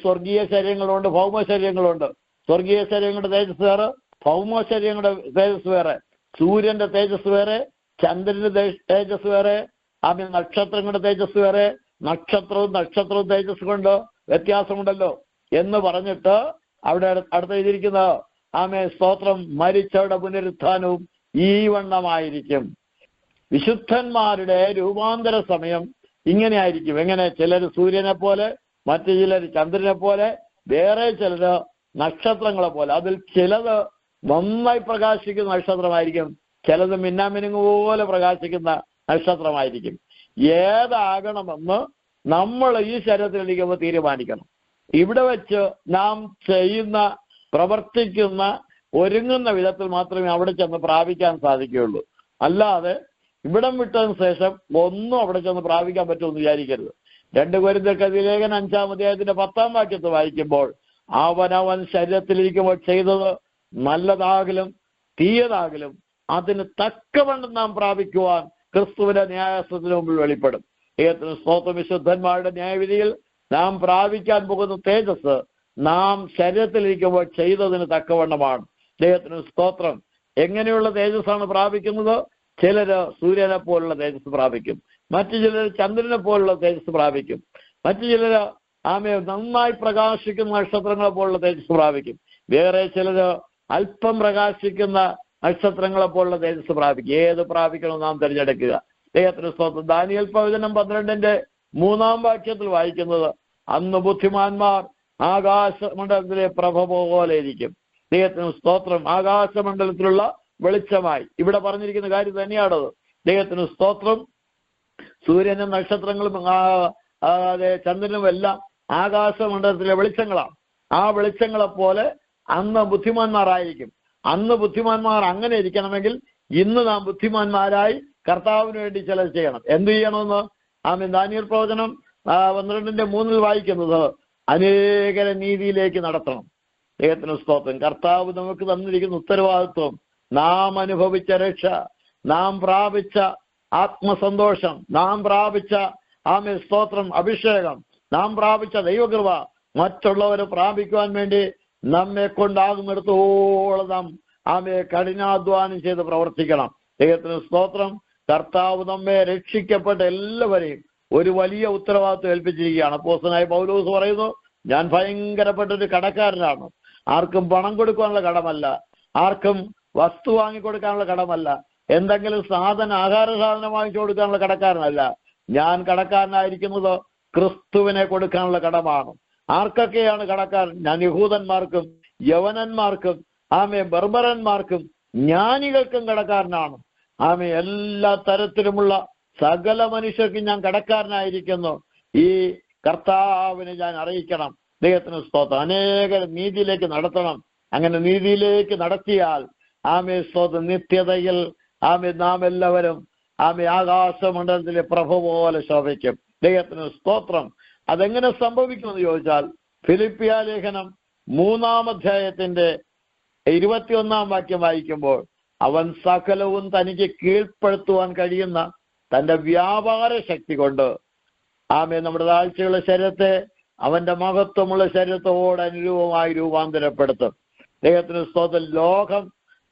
സ്വർഗീയ ശരീരങ്ങളുണ്ട്, ഭൗമ ശരീരങ്ങളുണ്ട്. സ്വർഗീയ ശരീരങ്ങളുടെ തേജസ് വേറെ, ഭൗമ ശരീരങ്ങളുടെ തേജസ് വേറെ. സൂര്യന്റെ തേജസ് വേറെ, ചന്ദ്രന്റെ തേജസ് വേറെ, നക്ഷത്രങ്ങളുടെ തേജസ് വേറെ. നക്ഷത്രവും തേജസ് കൊണ്ട് വ്യത്യാസമുണ്ടല്ലോ എന്ന് പറഞ്ഞിട്ട് അവിടെ അടുത്ത് എഴുതിയിരിക്കുന്നത് സ്തോത്രം, മരിച്ചവരുടെ പുനരുത്ഥാനവും ഈ വണ്ണമായിരിക്കും. വിശുദ്ധന്മാരുടെ രൂപാന്തര സമയം ഇങ്ങനെ ആയിരിക്കും. എങ്ങനെ? ചിലർ സൂര്യനെ പോലെ, മറ്റു ചിലർ ചന്ദ്രനെ പോലെ, വേറെ ചിലര് നക്ഷത്രങ്ങളെ പോലെ. അതിൽ ചിലത് നന്നായി പ്രകാശിക്കുന്ന നക്ഷത്രമായിരിക്കും, ചിലത് മിന്നാമിനുങ്ങ് പോലെ പ്രകാശിക്കുന്ന നക്ഷത്രമായിരിക്കും. ഏതാകണമെന്ന് നമ്മൾ ഈ ശരീരത്തിലിരിക്കുമ്പോൾ തീരുമാനിക്കണം. ഇവിടെ വെച്ച് നാം ചെയ്യുന്ന, പ്രവർത്തിക്കുന്ന, ഒരുങ്ങുന്ന വിധത്തിൽ മാത്രമേ അവിടെ ചെന്ന് പ്രാപിക്കാൻ സാധിക്കുകയുള്ളൂ. അല്ലാതെ ഇവിടം വിട്ടതിന് ശേഷം ഒന്നും അവിടെ ചെന്ന് പ്രാപിക്കാൻ പറ്റുമെന്ന് വിചാരിക്കരുത്. 2 കൊരിന്ത്യർ ലേഖനം 5-ാം അധ്യായത്തിന്റെ 10-ാം വാക്യത്തിൽ വായിക്കുമ്പോൾ, അവനവൻ ശരീരത്തിലിരിക്കുമ്പോൾ ചെയ്തത് നല്ലതാകലും തീയതാകലും അതിന് തക്കവണ്ണം നാം പ്രാപിക്കുവാൻ ക്രിസ്തുവിന്റെ ന്യായാസനത്തിന് മുമ്പിൽ വെളിപ്പെടും. ദൈവത്തിന് സ്തോത്രം. വിശുദ്ധന്മാരുടെ ന്യായവിധിയിൽ നാം പ്രാപിക്കാൻ പോകുന്ന തേജസ് നാം ശരീരത്തിലിരിക്കുമ്പോൾ ചെയ്തതിന് തക്കവണ്ണമാണ്. ദൈവത്തിന് സ്തോത്രം. എങ്ങനെയുള്ള തേജസ്സാണ് പ്രാപിക്കുന്നത്? ചിലര് സൂര്യനെ പോലുള്ള തേജസ് പ്രാപിക്കും, മറ്റു ചിലർ ചന്ദ്രനെ പോലുള്ള തേജസ് പ്രാപിക്കും, മറ്റു ചിലര് നന്നായി പ്രകാശിക്കുന്ന നക്ഷത്രങ്ങളെ പോലുള്ള തേജസ് പ്രാപിക്കും, വേറെ ചിലര് അല്പം പ്രകാശിക്കുന്ന നക്ഷത്രങ്ങളെ പോലുള്ള തേജസ് പ്രാപിക്കും. ഏത് പ്രാപിക്കണം നാം തിരഞ്ഞെടുക്കുക. ദൈവത്തിന് സ്തോത്രം. ദാനിയേൽ പ്രവചനം 12-ന്റെ 3-ാം വാക്യത്തിൽ വായിക്കുന്നത്, അന്ന് ബുദ്ധിമാന്മാർ ആകാശമണ്ഡലത്തിലെ പ്രഭ പോലെ ഇരിക്കും. ദൈവത്തിന് സ്തോത്രം. ആകാശമണ്ഡലത്തിലുള്ള വെളിച്ചമായി ഇവിടെ പറഞ്ഞിരിക്കുന്ന കാര്യം തന്നെയാണത്. ദൈവത്തിന് സ്തോത്രം. സൂര്യനും നക്ഷത്രങ്ങളും ചന്ദ്രനും എല്ലാം ആകാശമണ്ഡലത്തിലെ വെളിച്ചങ്ങളാണ്. ആ വെളിച്ചങ്ങളെ പോലെ അന്ന് ബുദ്ധിമാന്മാരായിരിക്കും. അന്ന് ബുദ്ധിമാന്മാർ അങ്ങനെ ഇരിക്കണമെങ്കിൽ ഇന്ന് നാം ബുദ്ധിമാന്മാരായി കർത്താവിന് വേണ്ടി ചിലത് ചെയ്യണം. എന്ത് ചെയ്യണമെന്ന് ദാനിയേൽ പ്രവചനം 12-ന്റെ 3-ൽ വായിക്കുന്നത്, അനേകരെ നീതിയിലേക്ക് നടത്തണം. ദൈവത്തിന് സ്തോത്രം. കർത്താവ് നമുക്ക് തന്നിരിക്കുന്ന ഉത്തരവാദിത്വം, നാം അനുഭവിച്ച രക്ഷ, നാം പ്രാപിച്ച ആത്മസന്തോഷം, നാം പ്രാപിച്ച സ്തോത്രം അഭിഷേകം, നാം പ്രാപിച്ച ദൈവകൃപ മറ്റുള്ളവരെ പ്രാപിക്കുവാൻ വേണ്ടി നമ്മെ കൊണ്ടാകുന്നിടത്തോളം നാം കഠിനാധ്വാനം ചെയ്ത് പ്രവർത്തിക്കണം. ദൈവത്തിന് സ്തോത്രം. കർത്താവ് നമ്മെ രക്ഷിക്കപ്പെട്ട എല്ലാവരെയും ഒരു വലിയ ഉത്തരവാദിത്വം ഏൽപ്പിച്ചിരിക്കുകയാണ്. അപ്പോസ്തലനായ പൗലോസ് പറയുന്നു, ഞാൻ ഭയങ്കരപ്പെട്ടൊരു കടക്കാരനാണ്. ആർക്കും പണം കൊടുക്കാനുള്ള കടമല്ല, ആർക്കും വസ്തു വാങ്ങിക്കൊടുക്കാനുള്ള കടമല്ല, എന്തെങ്കിലും ആഹാര സാധനം വാങ്ങിച്ചു കൊടുക്കാനുള്ള കടക്കാരനല്ല. ഞാൻ കടക്കാരനായിരിക്കുന്നത് ക്രിസ്തുവിനെ കൊടുക്കാനുള്ള കടമാണ്. ആർക്കൊക്കെയാണ് കടക്കാരൻ? ഞാൻ യഹൂദന്മാർക്കും യവനന്മാർക്കും ബർബരന്മാർക്കും ജ്ഞാനികൾക്കും കടക്കാരനാണ്. എല്ലാ തരത്തിലുമുള്ള സകല മനുഷ്യർക്കും ഞാൻ കടക്കാരനായിരിക്കുന്നു. ഈ കർത്താവിനെ ഞാൻ അറിയിക്കണം. ദൈവത്തിന് സ്തോത്രം. അനേകം നീതിയിലേക്ക് നടത്തണം. അങ്ങനെ നീതിയിലേക്ക് നടത്തിയാൽ സ്തോത്രം നിത്യതയിൽ നാം എല്ലാവരും ആകാശമണ്ഡലത്തിലെ പ്രഭ പോലെ ശോഭിക്കും. ദൈവത്തിന് സ്തോത്രം. അതെങ്ങനെ സംഭവിക്കുമെന്ന് ചോദിച്ചാൽ, ഫിലിപ്പിയ ലേഖനം 3-ാം അധ്യായത്തിന്റെ 21-ാം വാക്യം വായിക്കുമ്പോൾ, അവൻ സകലവും തനിക്ക് കീഴ്പ്പെടുത്തുവാൻ കഴിയുന്ന തന്റെ വ്യാപാര ശക്തി കൊണ്ട് നമ്മുടെ താഴ്ചയുള്ള ശരീരത്തെ അവന്റെ മഹത്വമുള്ള ശരീരത്തോട് അനുരൂപമായി രൂപാന്തരപ്പെടുത്തും. ദൈവത്തിന് സ്തോത്രം. ലോകം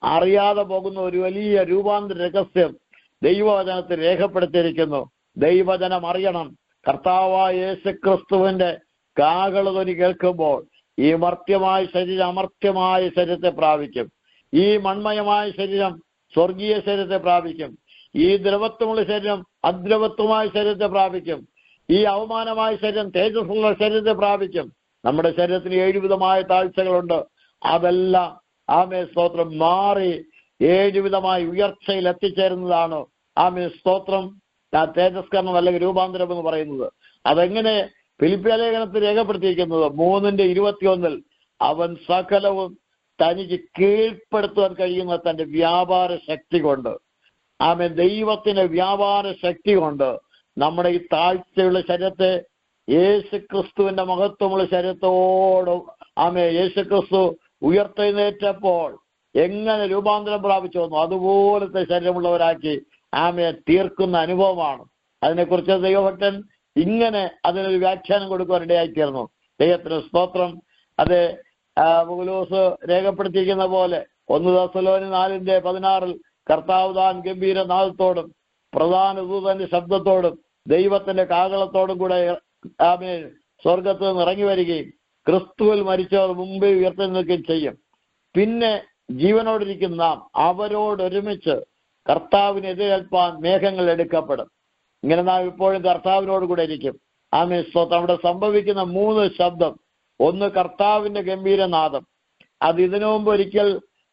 അറിയാതെ പോകുന്ന ഒരു വലിയ രൂപാന്തര രഹസ്യം ദൈവവചനത്തിൽ രേഖപ്പെടുത്തിയിരിക്കുന്നു. ദൈവവചനം അറിയണം. കർത്താവായ യേശുക്രിസ്തുവിന്റെ കാഹളധ്വനി കേൾക്കുമ്പോൾ ഈ മർത്യമായ ശരീരം അമർത്യമായ ശരീരത്തെ പ്രാപിക്കും. ഈ മൺമയമായ ശരീരം സ്വർഗീയ ശരീരത്തെ പ്രാപിക്കും. ഈ ദ്രവത്വമുള്ള ശരീരം അദ്രവത്വമായ ശരീരത്തെ പ്രാപിക്കും. ഈ അവമാനമായ ശരീരം തേജസ്സുള്ള ശരീരത്തെ പ്രാപിക്കും. നമ്മുടെ ശരീരത്തിന് 7 വിധമായ താഴ്ചകളുണ്ട്. അതെല്ലാം സ്തോത്രം മാറി 7 വിധമായ ഉയർച്ചയിൽ എത്തിച്ചേരുന്നതാണ് സ്തോത്രം തേജസ്കരണം അല്ലെങ്കിൽ രൂപാന്തരം എന്ന് പറയുന്നത്. അതെങ്ങനെ? ഫിലിപ്പിയ ലേഖനത്തിൽ രേഖപ്പെടുത്തിയിരിക്കുന്നത് 3-ന്റെ 21-ൽ, അവൻ സകലവും തനിക്ക് കീഴ്പ്പെടുത്തുവാൻ കഴിയുന്ന തന്റെ വ്യാപാര ശക്തി കൊണ്ട് ദൈവത്തിന്റെ വ്യാപാര ശക്തി കൊണ്ട് നമ്മുടെ ഈ താഴ്ചയുള്ള ശരീരത്തെ യേശുക്രിസ്തുവിന്റെ മഹത്വമുള്ള ശരീരത്തോടും യേശുക്രിസ്തു ഉയർത്തെഴുന്നേറ്റപ്പോൾ എങ്ങനെ രൂപാന്തരം പ്രാപിച്ചു വന്നു അതുപോലത്തെ ശരീരമുള്ളവരാക്കി തീർക്കുന്ന അനുഭവമാണ്. അതിനെക്കുറിച്ച് ദൈവഭക്തൻ ഇങ്ങനെ അതിനൊരു വ്യാഖ്യാനം കൊടുക്കുവാൻ ഇടയായിത്തീർന്നു. ദൈവത്തിന് സ്തോത്രം. അത് പൗലോസ് രേഖപ്പെടുത്തിയിരിക്കുന്ന പോലെ 1 തെസ്സലോനിക്കർ 4:16 കർത്താവ് താൻ ഗംഭീര നാദത്തോടും പ്രധാന ദൂതന്റെ ശബ്ദത്തോടും ദൈവത്തിന്റെ കാഹളത്തോടും കൂടെ ആമേൻ സ്വർഗത്ത് നിന്ന് ഇറങ്ങി വരികയും ക്രിസ്തുവിൽ മരിച്ചവർ മുമ്പേ ഉയർത്തെഴുന്നേൽക്കുകയും ചെയ്യും. പിന്നെ ജീവനോടിരിക്കുന്ന നാം അവരോടൊരുമിച്ച് കർത്താവിനെ എതിരേൽപ്പാൻ മേഘങ്ങൾ എടുക്കപ്പെടും. ഇങ്ങനെ നാം ഇപ്പോഴും കർത്താവിനോട് കൂടെ ഇരിക്കും. ആമേൻ സ്തോത്രം. അവിടെ സംഭവിക്കുന്ന 3 ശബ്ദം. ഒന്ന് കർത്താവിന്റെ ഗംഭീരനാദം. അത് ഇതിനു മുമ്പ് ഒരിക്കൽ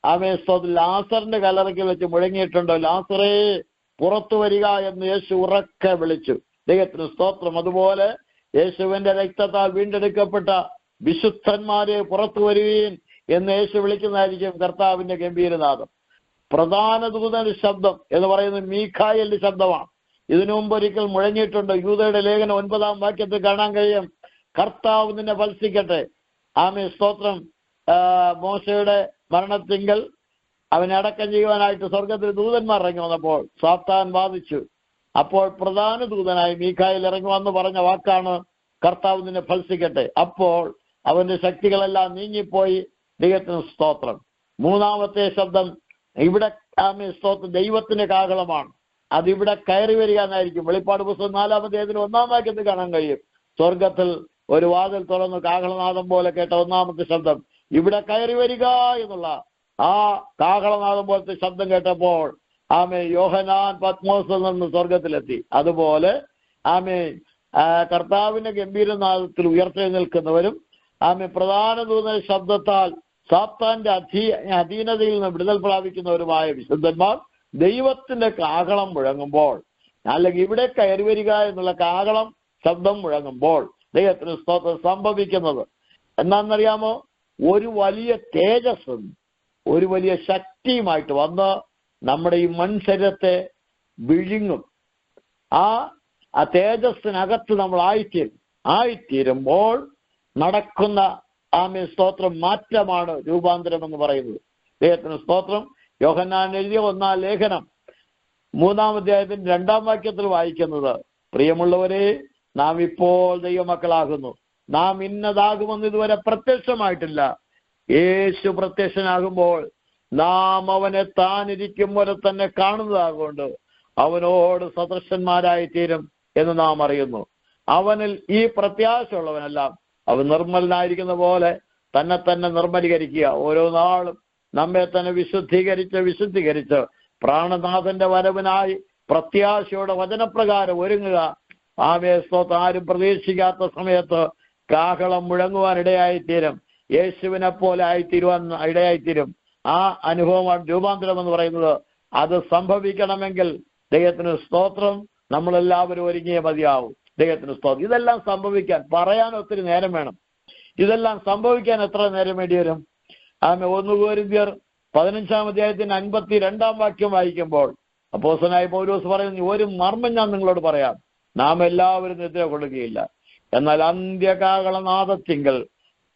ആമേൻ സ്തോത്രം ലാസറിന്റെ കല്ലറയ്ക്ക് വെച്ച് മുഴങ്ങിയിട്ടുണ്ടോ, ലാസറേ പുറത്തു വരിക എന്ന് യേശു ഉറക്കെ വിളിച്ചു. ദൈവത്തിന് സ്തോത്രം. അതുപോലെ യേശുവിന്റെ രക്തത്താൽ വീണ്ടെടുക്കപ്പെട്ട വിശുദ്ധന്മാരെ പുറത്തു വരികയും എന്ന് യേശു വിളിക്കുന്നതായിരിക്കും കർത്താവിന്റെ ഗംഭീരനാദം. പ്രധാന ദൂതന്റെ ശബ്ദം എന്ന് പറയുന്നത് മീഖായേലിന്റെ ശബ്ദമാണ്. ഇതിനു മുമ്പ് ഒരിക്കൽ മുഴങ്ങിയിട്ടുണ്ട്. യൂദയുടെ ലേഖനം 9-ാം വാക്യത്തിൽ കാണാൻ കഴിയും, കർത്താവ് നിന്നെ ഭത്സിക്കട്ടെ. ആമേൻ സ്തോത്രം. മോശയുടെ മരണത്തിങ്കൽ അവനെ അടക്കം ചെയ്യുവാനായിട്ട് സ്വർഗത്തിൽ ദൂതന്മാർ ഇറങ്ങി വന്നപ്പോൾ സാത്താൻ വാദിച്ചു. അപ്പോൾ പ്രധാന ദൂതനായി മീഖായേൽ ഇറങ്ങി വന്ന് പറഞ്ഞ വാക്കാണ് കർത്താവ് നിന്നെ ഭത്സിക്കട്ടെ. അപ്പോൾ അവന്റെ ശക്തികളെല്ലാം നീങ്ങിപ്പോയി. ദൈവത്തിന് സ്തോത്രം. 3-ാമത്തെ ശബ്ദം ഇവിടെ ആമേൻ സ്തോത്രം ദൈവത്തിന്റെ കാഹളമാണ്. അതിവിടെ കയറി വരിക എന്നായിരിക്കും. വെളിപ്പാട് പുസ്തകം 4-ാം അധ്യായത്തിൽ 1-ാം വാക്യത്തിൽ കാണാൻ കഴിയും. സ്വർഗത്തിൽ ഒരു വാതിൽ തുറന്ന് കാഹളനാദം പോലെ കേട്ട 1-ാമത്തെ ശബ്ദം ഇവിടെ കയറി വരിക എന്നുള്ള ആ കാഹളനാദം പോലത്തെ ശബ്ദം കേട്ടപ്പോൾ ആമേൻ യോഹന്നാൻ പത്മോസിൽ നിന്ന് സ്വർഗത്തിലെത്തി. അതുപോലെ ആമേൻ കർത്താവിന്റെ ഗംഭീരനാദത്തിൽ ഉയർത്തെഴുന്നേൽക്കുന്നവരും ആമേൻ പ്രധാന ദൂതന്റെ ശബ്ദത്താൽ സാത്താന്റെ അധീനതയിൽ നിന്ന് വിടുതൽ പ്രാപിക്കുന്നവരുമായ വിശുദ്ധന്മാർ ദൈവത്തിന്റെ കാഹളം മുഴങ്ങുമ്പോൾ, അല്ലെങ്കിൽ ഇവിടെ കയറി വരിക എന്നുള്ള കാഹളം ശബ്ദം മുഴങ്ങുമ്പോൾ ദൈവത്തിന് സ്തോത്രം സംഭവിക്കുന്നത് എന്താണെന്നറിയാമോ? ഒരു വലിയ തേജസ്സും ഒരു വലിയ ശക്തിയുമായിട്ട് വന്ന് നമ്മുടെ ഈ മൺശരീരത്തെ വിഴുങ്ങും. ആ തേജസ്സിനകത്ത് നമ്മൾ ആയിത്തീരുമ്പോൾ നടക്കുന്ന ആമേൻ സ്തോത്രം മാറ്റമാണ് രൂപാന്തരം എന്ന് പറയുന്നത്. ദൈവത്തിന് സ്തോത്രം. യോഹന്നാൻ എഴുതിയ 1-ാം ലേഖനം 3-ാം അധ്യായത്തിന്റെ 2-ാം വാക്യത്തിൽ വായിക്കുന്നത്, പ്രിയമുള്ളവരെ നാം ഇപ്പോൾ ദൈവമക്കളാകുന്നു, നാം ഇന്നതാകുമെന്ന് ഇതുവരെ പ്രത്യക്ഷമായിട്ടില്ല. യേശു പ്രത്യക്ഷനാകുമ്പോൾ നാം അവനെ താനിരിക്കും പോലെ തന്നെ കാണുന്നതാകൊണ്ട് അവനോട് സദൃശന്മാരായി തീരും എന്ന് നാം അറിയുന്നു. അവനിൽ ഈ പ്രത്യാശയുള്ളവനെല്ലാം അവൻ നിർമ്മലനായിരിക്കുന്ന പോലെ തന്നെ നിർമ്മലീകരിക്കുക. ഓരോ നാളും നമ്മെ തന്നെ വിശുദ്ധീകരിച്ച് പ്രാണനാഥന്റെ വരവിനായി പ്രത്യാശയുടെ വചനപ്രകാരം ഒരുങ്ങുക. ആമേൻ സ്തോത്രം. ആരും പ്രതീക്ഷിക്കാത്ത സമയത്ത് കാഹളം മുഴങ്ങുവാൻ ഇടയായിത്തീരും. യേശുവിനെ പോലെ ആയിത്തീരുവാൻ ഇടയായിത്തീരും. ആ അനുഭവമാണ് രൂപാന്തരം എന്ന് പറയുന്നത്. അത് സംഭവിക്കണമെങ്കിൽ ദൈവത്തിന് സ്തോത്രം നമ്മളെല്ലാവരും ഒരുങ്ങിയേ മതിയാവും. ദൈവത്തിന് സ്തോത്രം. ഇതെല്ലാം സംഭവിക്കാൻ പറയാൻ ഒത്തിരി നേരം വേണം. ഇതെല്ലാം സംഭവിക്കാൻ എത്ര നേരം വേണ്ടി വരും? 1 കൊരിന്ത്യർ 15-ാം അധ്യായത്തിന്റെ 52-ാം വാക്യം വായിക്കുമ്പോൾ അപ്പോസ്തലനായ പൗലോസ് പറയുന്നു, ഒരു മർമ്മം ഞാൻ നിങ്ങളോട് പറയാം, നാം എല്ലാവരും നിദ്ര കൊള്ളുകയില്ല, എന്നാൽ അന്ത്യകാഹളനാദത്തിങ്കൽ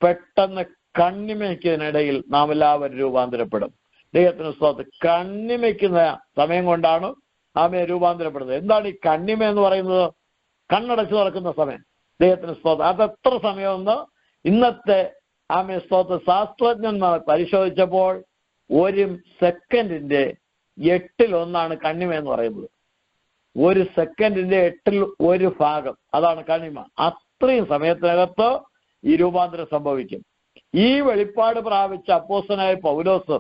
പെട്ടെന്ന് കണ്ണിമയ്ക്കുന്നതിനിടയിൽ നാം എല്ലാവരും രൂപാന്തരപ്പെടും. ദൈവത്തിന് സ്തോത്രം. കണ്ണിമയ്ക്കുന്ന സമയം കൊണ്ടാണ് ആമേ രൂപാന്തരപ്പെടുന്നത്. എന്താണ് ഈ കണ്ണിമ എന്ന് പറയുന്നത്? കണ്ണടച്ചു തുറക്കുന്ന സമയം. ദൈവത്തിന് സ്തോത്രം. അതെത്ര സമയമെന്ന് ഇന്നത്തെ ആമേ സ്തോത്രം ശാസ്ത്രജ്ഞന്മാർ പരിശോധിച്ചപ്പോൾ 1 സെക്കൻഡിന്റെ 8-1 കണ്ണിമ എന്ന് പറയുന്നത്. 1 സെക്കൻഡിന്റെ 8-1 ഭാഗം, അതാണ് കണ്ണിമ. അത്രയും സമയത്തിനകത്ത് ഈ രൂപാന്തരം സംഭവിക്കും. ഈ വെളിപ്പാട് പ്രാപിച്ച അപ്പോസ്തലനായ പൗലോസ്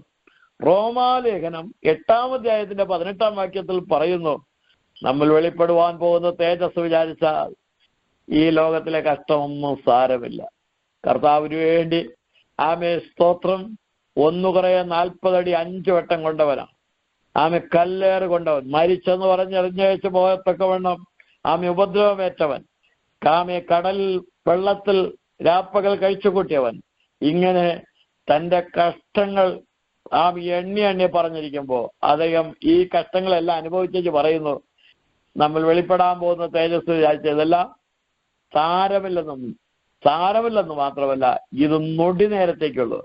റോമാലേഖനം 8-ാം അധ്യായത്തിന്റെ 18-ാം വാക്യത്തിൽ പറയുന്നു, നമ്മൾ വെളിപ്പെടുവാൻ പോകുന്ന തേജസ് വിചാരിച്ചാൽ ഈ ലോകത്തിലെ കഷ്ടമൊന്നും സാരമില്ല. കർത്താവിന് വേണ്ടി ആമേ സ്തോത്രം 1 അടി 5 വട്ടം കൊണ്ടവനാണ്. ആമെ കല്ലേറ് കൊണ്ടവൻ, മരിച്ചെന്ന് പറഞ്ഞെറിഞ്ഞയച്ച് പോകത്തക്കവണ്ണം ആമെ ഉപദ്രവമേറ്റവൻ, ആമെ കടലിൽ വെള്ളത്തിൽ രാപ്പകൽ കഴിച്ചുകൂട്ടിയവൻ. ഇങ്ങനെ തൻ്റെ കഷ്ടങ്ങൾ എണ്ണി പറഞ്ഞിരിക്കുമ്പോൾ അദ്ദേഹം ഈ കഷ്ടങ്ങളെല്ലാം അനുഭവിച്ചു പറയുന്നു, നമ്മൾ വെളിപ്പെടാൻ പോകുന്ന തേജസ് വിചാരിച്ചതെല്ലാം സാരമില്ലെന്ന് മാത്രമല്ല, ഇത് നൊടി നേരത്തേക്കുള്ളൂ.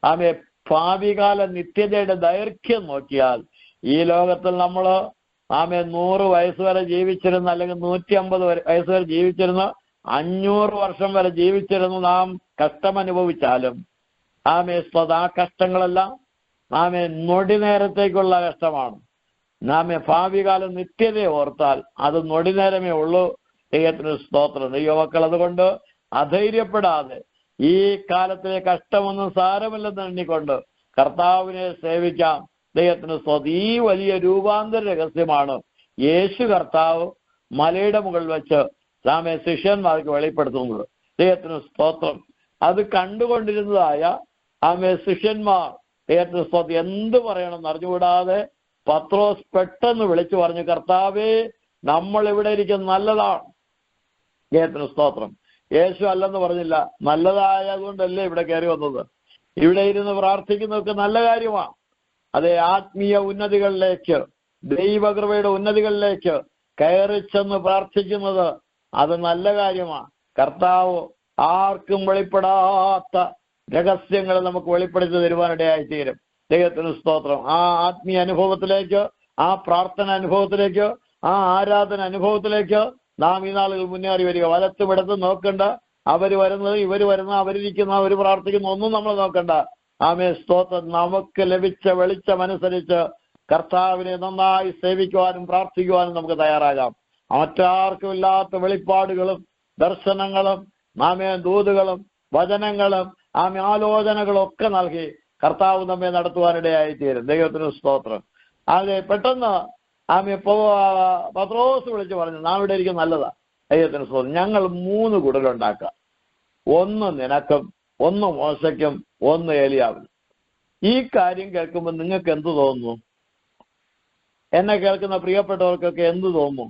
ആമെ ഭാവികാല നിത്യതയുടെ ദൈർഘ്യം നോക്കിയാൽ ഈ ലോകത്തിൽ നമ്മൾ 100 വയസ്സ് വരെ ജീവിച്ചിരുന്ന, അല്ലെങ്കിൽ 150 വയസ്സ് വരെ ജീവിച്ചിരുന്ന 500 വർഷം വരെ ജീവിച്ചിരുന്ന് നാം കഷ്ടമനുഭവിച്ചാലും ആ കഷ്ടങ്ങളെല്ലാം നൊടി നേരത്തേക്കുള്ള കഷ്ടമാണ്. ഭാവി കാലം നിത്യതയെ ഓർത്താൽ അത് നൊടി നേരമേ ഉള്ളൂ. ദൈവത്തിന് സ്തോത്രം. ദൈവമക്കൾ അതുകൊണ്ട് അധൈര്യപ്പെടാതെ ഈ കാലത്തിലെ കഷ്ടമൊന്നും സാരമില്ലെന്ന് എണ്ണിക്കൊണ്ട് കർത്താവിനെ സേവിക്കാം. ദൈവത്തിന് സ്തോത്രം. ഈ വലിയ രൂപാന്തര രഹസ്യമാണ് യേശു കർത്താവ് മലയുടെ മുകളിൽ വെച്ച് ശിഷ്യന്മാർക്ക് വെളിപ്പെടുത്തുന്നത്. ദൈവത്തിന് സ്തോത്രം. അത് കണ്ടുകൊണ്ടിരുന്നതായ ശിഷ്യന്മാർ ദൈവത്തിന് സ്തോത്രം എന്ത് പറയണമെന്ന് അറിഞ്ഞുകൂടാതെ പത്രോസ് പെട്ടെന്ന് വിളിച്ചു പറഞ്ഞു, കർത്താവേ, നമ്മൾ ഇവിടെ ഇരിക്കുന്നത് നല്ലതാണ്. ദൈവത്തിന് സ്തോത്രം. യേശു അല്ലെന്ന് പറഞ്ഞില്ല, നല്ലതായതുകൊണ്ടല്ലേ ഇവിടെ കയറി വന്നത്. ഇവിടെ ഇരുന്ന് പ്രാർത്ഥിക്കുന്നതൊക്കെ നല്ല കാര്യമാണ്. അതേ, ആത്മീയ ഉന്നതികളിലേക്ക്, ദൈവകൃപയുടെ ഉന്നതികളിലേക്ക് കയറി ചെന്ന് പ്രാർത്ഥിക്കുന്നത് അത് നല്ല കാര്യമാണ്. കർത്താവ് ആർക്കും വെളിപ്പെടാത്ത രഹസ്യങ്ങൾ നമുക്ക് വെളിപ്പെടുത്തി തരുവാനിടയായി തീരും. ദൈവത്തിന് സ്തോത്രം. ആ ആത്മീയ അനുഭവത്തിലേക്ക്, ആ പ്രാർത്ഥന അനുഭവത്തിലേക്ക്, ആ ആരാധന അനുഭവത്തിലേക്ക് നാം ഈ നാളുകൾ മുന്നേറി വരിക. വലത്തും ഇടത്തും നോക്കണ്ട. അവർ വരുന്നത്, ഇവർ വരുന്നത്, അവരിയ്ക്കുന്ന, അവർ പ്രാർത്ഥിക്കുന്ന ഒന്നും നമ്മൾ നോക്കണ്ട. സ്തോത്രം. നമുക്ക് ലഭിച്ച വെളിച്ചമനുസരിച്ച് കർത്താവിനെ നന്നായി സേവിക്കുവാനും പ്രാർത്ഥിക്കുവാനും നമുക്ക് തയ്യാറാകാം. മറ്റാർക്കും ഇല്ലാത്ത വെളിപ്പാടുകളും ദർശനങ്ങളും ദൂതുകളും വചനങ്ങളും ആലോചനകളും ഒക്കെ നൽകി കർത്താവ് നമ്മെ നടത്തുവാനിടയായി തീരും. ദൈവത്തിന് സ്തോത്രം. അതെ, പെട്ടെന്ന് പത്രോസ് വിളിച്ച് പറഞ്ഞു, നാം ഇവിടെ ഇരിക്കും നല്ലതാ. ദൈവത്തിന് സ്തോത്രം. ഞങ്ങൾ 3 കുടിലുണ്ടാക്കാം. 1 നിനക്കും, 1 മോശയ്ക്കും, 1 ഏലിയാവിനും. ഈ കാര്യം കേൾക്കുമ്പോൾ നിങ്ങൾക്ക് എന്ത് തോന്നുന്നു? എന്നെ കേൾക്കുന്ന പ്രിയപ്പെട്ടവർക്കൊക്കെ എന്ത് തോന്നുന്നു?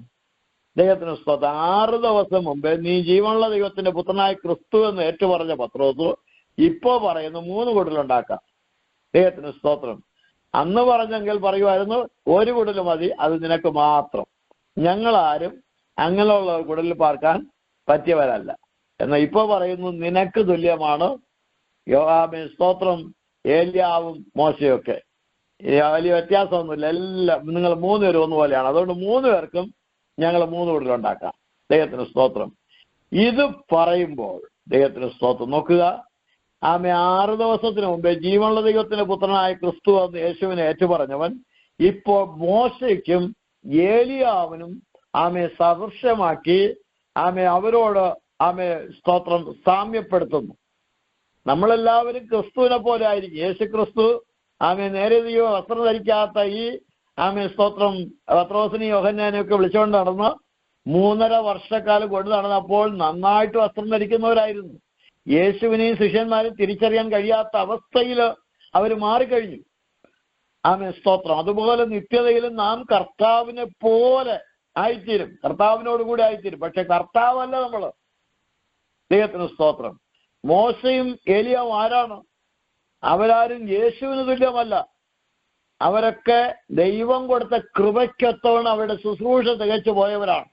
ദൈവത്തിന് സ്തോത്രം. 6 ദിവസം മുമ്പേ നീ ജീവനുള്ള ദൈവത്തിന്റെ പുത്രനായ ക്രിസ്തു എന്ന് ഏറ്റുപറഞ്ഞ പത്രോസ് ഇപ്പോ പറയുന്നു 3 കുടിലുണ്ടാക്കാം. ദൈവത്തിന് സ്തോത്രം. അന്ന് പറഞ്ഞെങ്കിൽ പറയുമായിരുന്നു 1 കുടിൽ മതി, അത് നിനക്ക് മാത്രം. ഞങ്ങളാരും അങ്ങനെയുള്ള കുടിലിൽ പാർക്കാൻ പറ്റിയവരല്ല. എന്നാൽ ഇപ്പൊ പറയുന്നു നിനക്ക് തുല്യമാണ് സ്തോത്രം ഏലിയാവും മോശയൊക്കെ. വലിയ വ്യത്യാസമൊന്നുമില്ല. എല്ലാം നിങ്ങൾ 3 പേരും ഒന്നുപോലെയാണ്. അതുകൊണ്ട് 3 പേർക്കും ഞങ്ങൾ 3 കുടിലുണ്ടാക്കാം. ദൈവത്തിന് സ്തോത്രം. ഇത് പറയുമ്പോൾ ദൈവത്തിന് സ്തോത്രം നോക്കുക. 6 ദിവസത്തിന് മുമ്പേ ജീവനുള്ള ദൈവത്തിന്റെ പുത്രനായ ക്രിസ്തു എന്ന് യേശുവിനെ ഏറ്റുപറഞ്ഞവൻ ഇപ്പോൾ മോശയ്ക്കും ഏലിയാവിനും സദൃശ്യമാക്കി അവരോട് സ്തോത്രം സാമ്യപ്പെടുത്തുന്നു. നമ്മളെല്ലാവരും ക്രിസ്തുവിനെ പോലെ ആയിരിക്കും. യേശു ക്രിസ്തു നേരെ വസ്ത്രം ധരിക്കാത്ത ഈ സ്തോത്രം പത്രോസിനെയും യോഹന്നാനെയും ഒക്കെ വിളിച്ചുകൊണ്ട് നടന്ന് 3.5 വർഷക്കാലം കൊണ്ട് നടന്നപ്പോൾ നന്നായിട്ട് വസ്ത്രം ധരിക്കുന്നവരായിരുന്നു. യേശുവിനെയും ശിഷ്യന്മാരും തിരിച്ചറിയാൻ കഴിയാത്ത അവസ്ഥയിൽ അവർ മാറിക്കഴിഞ്ഞു. സ്തോത്രം. അതുപോലെ നിത്യതയിലും നാം കർത്താവിനെ പോലെ ആയിത്തീരും, കർത്താവിനോട് കൂടി ആയിത്തീരും. പക്ഷെ കർത്താവല്ല നമ്മള്. ദൈവത്തിന് സ്തോത്രം. മോശയും ഏലിയാവും ആരാണ്? അവരാരും യേശുവിന് തുല്യമല്ല. അവരൊക്കെ ദൈവം കൊടുത്ത കൃപയ്ക്കൊത്തവണ്ണം അവരുടെ ശുശ്രൂഷ തികച്ചു പോയവരാണ്.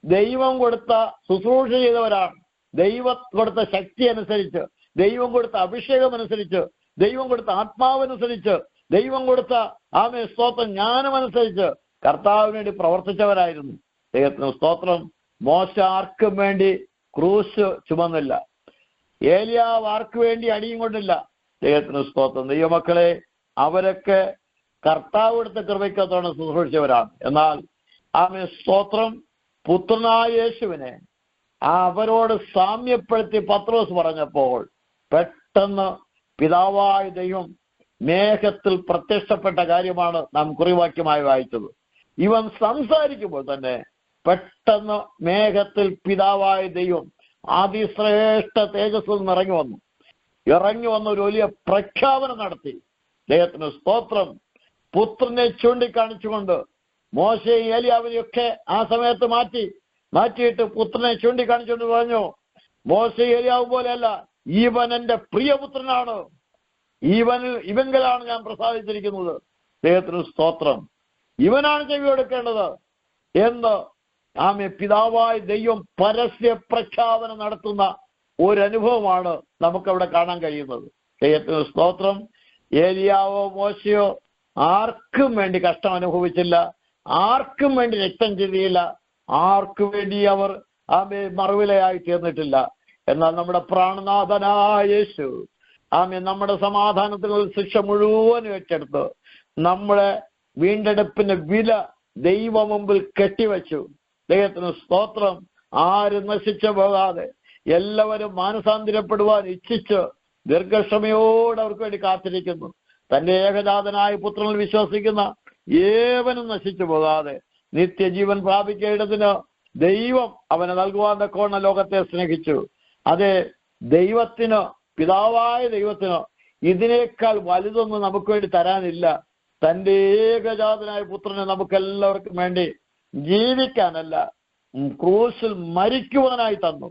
ദൈവം കൊടുത്ത ശുശ്രൂഷ ചെയ്തവരാണ്. ദൈവം കൊടുത്ത ശക്തി അനുസരിച്ച്, ദൈവം കൊടുത്ത അഭിഷേകം അനുസരിച്ച്, ദൈവം കൊടുത്ത ആത്മാവനുസരിച്ച്, ദൈവം കൊടുത്ത സ്തോത്രം ജ്ഞാനമനുസരിച്ച് കർത്താവിന് വേണ്ടി പ്രവർത്തിച്ചവരായിരുന്നു. ദൈവത്തിന് സ്തോത്രം. മോശ ആർക്കും വേണ്ടി ക്രൂശ് ചുമന്നില്ല. ഏലിയാവ് ആർക്കു വേണ്ടി അടിയും കൊണ്ടില്ല. ദൈവത്തിന് സ്തോത്രം. ദൈവമക്കളെ, അവരൊക്കെ കർത്താവ് കൊടുത്ത കൃപയ്ക്കത്തോടെ ശുശ്രൂഷിച്ചവരാണ്. എന്നാൽ സ്തോത്രം പുത്രനായ യേശുവിനെ അവരോട് സാമ്യപ്പെടുത്തി പത്രോസ് പറഞ്ഞപ്പോൾ പെട്ടെന്ന് പിതാവായ ദൈവം മേഘത്തിൽ പ്രത്യക്ഷപ്പെട്ട കാര്യമാണ് നാം കുറിവാക്യമായി വായിച്ചത്. ഇവൻ സംസാരിക്കുമ്പോൾ തന്നെ പെട്ടെന്ന് മേഘത്തിൽ പിതാവായ ദൈവം അതിശ്രേഷ്ഠ തേജസ്സിൽ നിന്ന് ഇറങ്ങി വന്ന ഒരു വലിയ പ്രഖ്യാപനം നടത്തി. ദൈവത്തിന് സ്തോത്രം. പുത്രനെ ചൂണ്ടിക്കാണിച്ചുകൊണ്ട് മോശയും ഏലിയാവിനെയൊക്കെ ആ സമയത്ത് മാറ്റിയിട്ട് പുത്രനെ ചൂണ്ടിക്കാണിച്ചുകൊണ്ട് പറഞ്ഞു, മോശ ഏലിയാവ് പോലെയല്ല, ഇവൻ എന്റെ പ്രിയപുത്രനാണ്, ഇവങ്കലാണ് ഞാൻ പ്രസാദിച്ചിരിക്കുന്നത്. ദൈവത്തിന് സ്തോത്രം. ഇവനാണ് ചെവി കൊടുക്കേണ്ടത് എന്ന് പിതാവായ ദൈവം പരസ്യ പ്രഖ്യാപനം നടത്തുന്ന ഒരനുഭവമാണ് നമുക്കവിടെ കാണാൻ കഴിയുന്നത്. ദൈവത്തിന് സ്തോത്രം. ഏലിയാവോ മോശയോ ആർക്കും വേണ്ടി കഷ്ടം അനുഭവിച്ചില്ല, ആർക്കും വേണ്ടി രക്തം ചിന്തിയില്ല, ആർക്കു വേണ്ടി അവർ ആമേ മറുവിലയായി തീർന്നിട്ടില്ല. എന്നാൽ നമ്മുടെ പ്രാണനാഥനായ യേശു ആമേ നമ്മുടെ സമാധാനത്തിനുള്ള ശിക്ഷ മുഴുവൻ ഏറ്റെടുത്ത് നമ്മളെ വീണ്ടെടുപ്പിന്റെ വില ദൈവ മുമ്പിൽ കെട്ടിവെച്ചു. ദൈവത്തിന് സ്തോത്രം. ആരും നശിച്ചു പോകാതെ എല്ലാവരും മാനസാന്തരപ്പെടുവാൻ ഇച്ഛിച്ച് ദീർഘക്ഷമയോടെ അവർക്ക് വേണ്ടി കാത്തിരിക്കുന്നു. തന്റെ ഏകജാതനായ പുത്രനിൽ വിശ്വസിക്കുന്ന ഏവനും നശിച്ചു പോകാതെ നിത്യജീവൻ പ്രാപിക്കേണ്ടതിന് ദൈവം അവനെ നൽകുവാൻ തക്കവണ്ണം ലോകത്തെ സ്നേഹിച്ചു. അതെ, ദൈവത്തിന്, പിതാവായ ദൈവത്തിന് ഇതിനേക്കാൾ വലുതൊന്നും നമുക്ക് വേണ്ടി തരാനില്ല. തന്റെ ഏകജാതനായ പുത്രനെ നമുക്കെല്ലാവർക്കും വേണ്ടി ജീവിക്കാനല്ല, ക്രൂശിൽ മരിക്കുവാനായി തന്നു.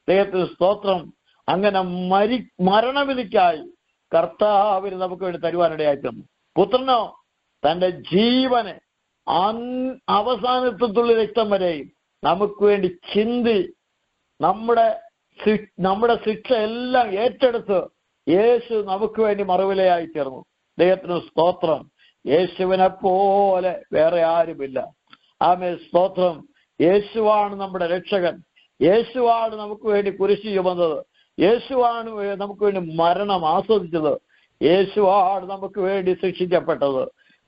ദൈവത്തിന് സ്തോത്രം. അങ്ങനെ മരണവിധിക്കായി കർത്താവിന് നമുക്ക് വേണ്ടി തരുവാനിടയായി തന്നു. പുത്രനോ തന്റെ ജീവനെ അവസാനത്തുള്ള രക്തം വരെയും നമുക്ക് വേണ്ടി ചിന്തി നമ്മുടെ ശിക്ഷ എല്ലാം ഏറ്റെടുത്ത് യേശു നമുക്ക് വേണ്ടി മറുവിലയായി തീർന്നു. ദൈവത്തിന് സ്തോത്രം. യേശുവിനെ പോലെ വേറെ ആരുമില്ല. ആമേൻ, സ്തോത്രം. യേശുവാണ് നമ്മുടെ രക്ഷകൻ. യേശുവാണ് നമുക്ക് വേണ്ടി കുരിശ് ചുമന്നത്. യേശുവാണ് നമുക്ക് വേണ്ടി മരണം ആസ്വദിച്ചത്. യേശുവാണ് നമുക്ക് വേണ്ടി ശിക്ഷിക്കപ്പെട്ടത്.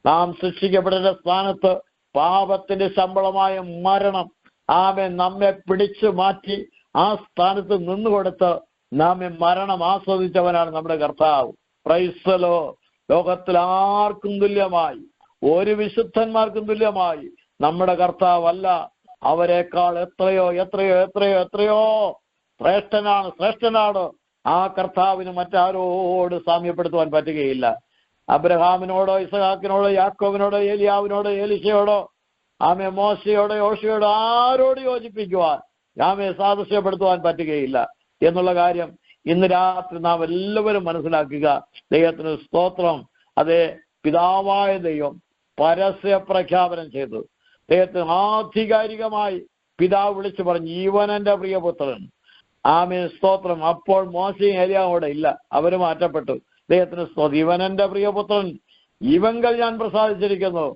നാം ശിക്ഷിക്കപ്പെട്ട സ്ഥാനത്ത് പാപത്തിന്റെ ശമ്പളമായ മരണം നമ്മെ പിടിച്ചു മാറ്റി ആ സ്ഥാനത്ത് നിന്നുകൊടുത്ത് നമ്മെ മരണം ആസ്വദിച്ചവനാണ് നമ്മുടെ കർത്താവ്. Praise the Lord. ലോകത്തിൽ ആർക്കും തുല്യമായി, ഒരു വിശുദ്ധന്മാർക്കും തുല്യമായി നമ്മുടെ കർത്താവല്ല. അവരെക്കാൾ എത്രയോ എത്രയോ എത്രയോ എത്രയോ ശ്രേഷ്ഠനാണ്. ആ കർത്താവിന് മറ്റാരോട് സാമ്യപ്പെടുത്തുവാൻ പറ്റുകയില്ല. അബ്രഹാമിനോടോ ഇസഹാക്കിനോടോ യാക്കോബിനോടോ ഏലിയാവിനോടോ ഏലിശയോടോ മോശയോടോ യോശയോടോ ആരോട് യോജിപ്പിക്കുവാൻ സാദൃശ്യപ്പെടുത്തുവാൻ പറ്റുകയില്ല എന്നുള്ള കാര്യം ഇന്ന് രാത്രി നാം എല്ലാവരും മനസ്സിലാക്കുക. ദൈവത്തിന് സ്തോത്രം. അതെ, പിതാവായ ദൈവം പരസ്യ പ്രഖ്യാപനം ചെയ്തു. ദൈവത്തിന് ആധികാരികമായി പിതാവ് വിളിച്ചു പറഞ്ഞു, ഇവൻ എന്റെ പ്രിയപുത്രൻ. ആമേൻ, സ്തോത്രം. അപ്പോൾ മോശയും ഏലിയാവും അവിടെ ഇല്ല, അവര് മാറ്റപ്പെട്ടു. ദൈവത്തിന് സ്തോത്രം. ഇവൻ എന്റെ പ്രിയപുത്രൻ, ഇവങ്കൽ ഞാൻ പ്രസാദിച്ചിരിക്കുന്നു,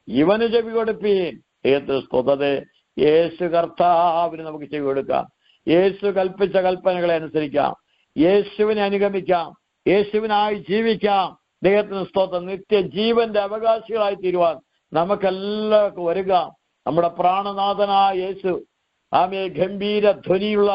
ഇവന് ചെവി കൊടുപ്പീൻ. ദൈവത്തിന് സ്തോത്രത്തെ. യേശു കർത്താവിന് നമുക്ക് ചെവി കൊടുക്കാം. യേശു കൽപ്പിച്ച കൽപ്പനകളെ അനുസരിക്കാം. യേശുവിനെ അനുഗമിക്കാം. യേശുവിനായി ജീവിക്കാം. ദൈവത്തിന് സ്തോത്രം. നിത്യജീവന്റെ അവകാശികളായി തീരുവാൻ നമുക്കെല്ലാവർക്കും ഒരുങ്ങാം. നമ്മുടെ പ്രാണനാഥനായ യേശു ഗംഭീര ധ്വനിയുള്ള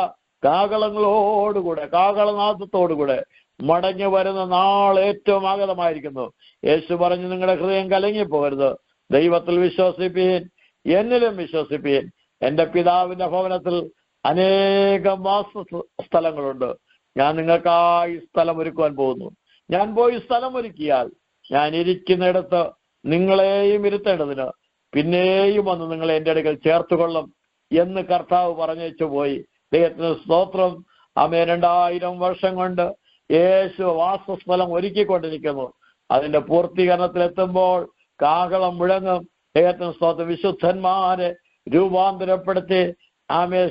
കാഹളനാദത്തോടുകൂടെ മടങ്ങി വരുന്ന നാൾ ഏറ്റവും ആഗതമായിരിക്കുന്നു. യേശു പറഞ്ഞു, നിങ്ങളുടെ ഹൃദയം കലങ്ങിപ്പോകരുത്. ദൈവത്തിൽ വിശ്വസിപ്പീൻ, എന്നിലും വിശ്വസിപ്പീൻ. എന്റെ പിതാവിന്റെ ഭവനത്തിൽ അനേകം വാസസ്ഥലങ്ങളുണ്ട്. ഞാൻ നിങ്ങൾക്കായി സ്ഥലം ഒരുക്കുവാൻ പോകുന്നു. ഞാൻ പോയി സ്ഥലം ഒരുക്കിയാൽ ഞാൻ ഇരിക്കുന്നിടത്ത് നിങ്ങളെയും ഇരുത്തേണ്ടതിന് പിന്നെയും വന്ന് നിങ്ങളെ എൻ്റെ അടുക്കൽ ചേർത്തുകൊള്ളും എന്ന് കർത്താവ് പറഞ്ഞേച്ചു പോയി. ദൈവത്തിന് സ്തോത്രം. 2000 വർഷം കൊണ്ട് യേശു വാസസ്ഥലം ഒരുക്കിക്കൊണ്ടിരിക്കുന്നു. അതിന്റെ പൂർത്തീകരണത്തിലെത്തുമ്പോൾ കാഹളം മുഴങ്ങും. ദൈവത്തിന് സ്തോത്രം. വിശുദ്ധന്മാരെ രൂപാന്തരപ്പെടുത്തി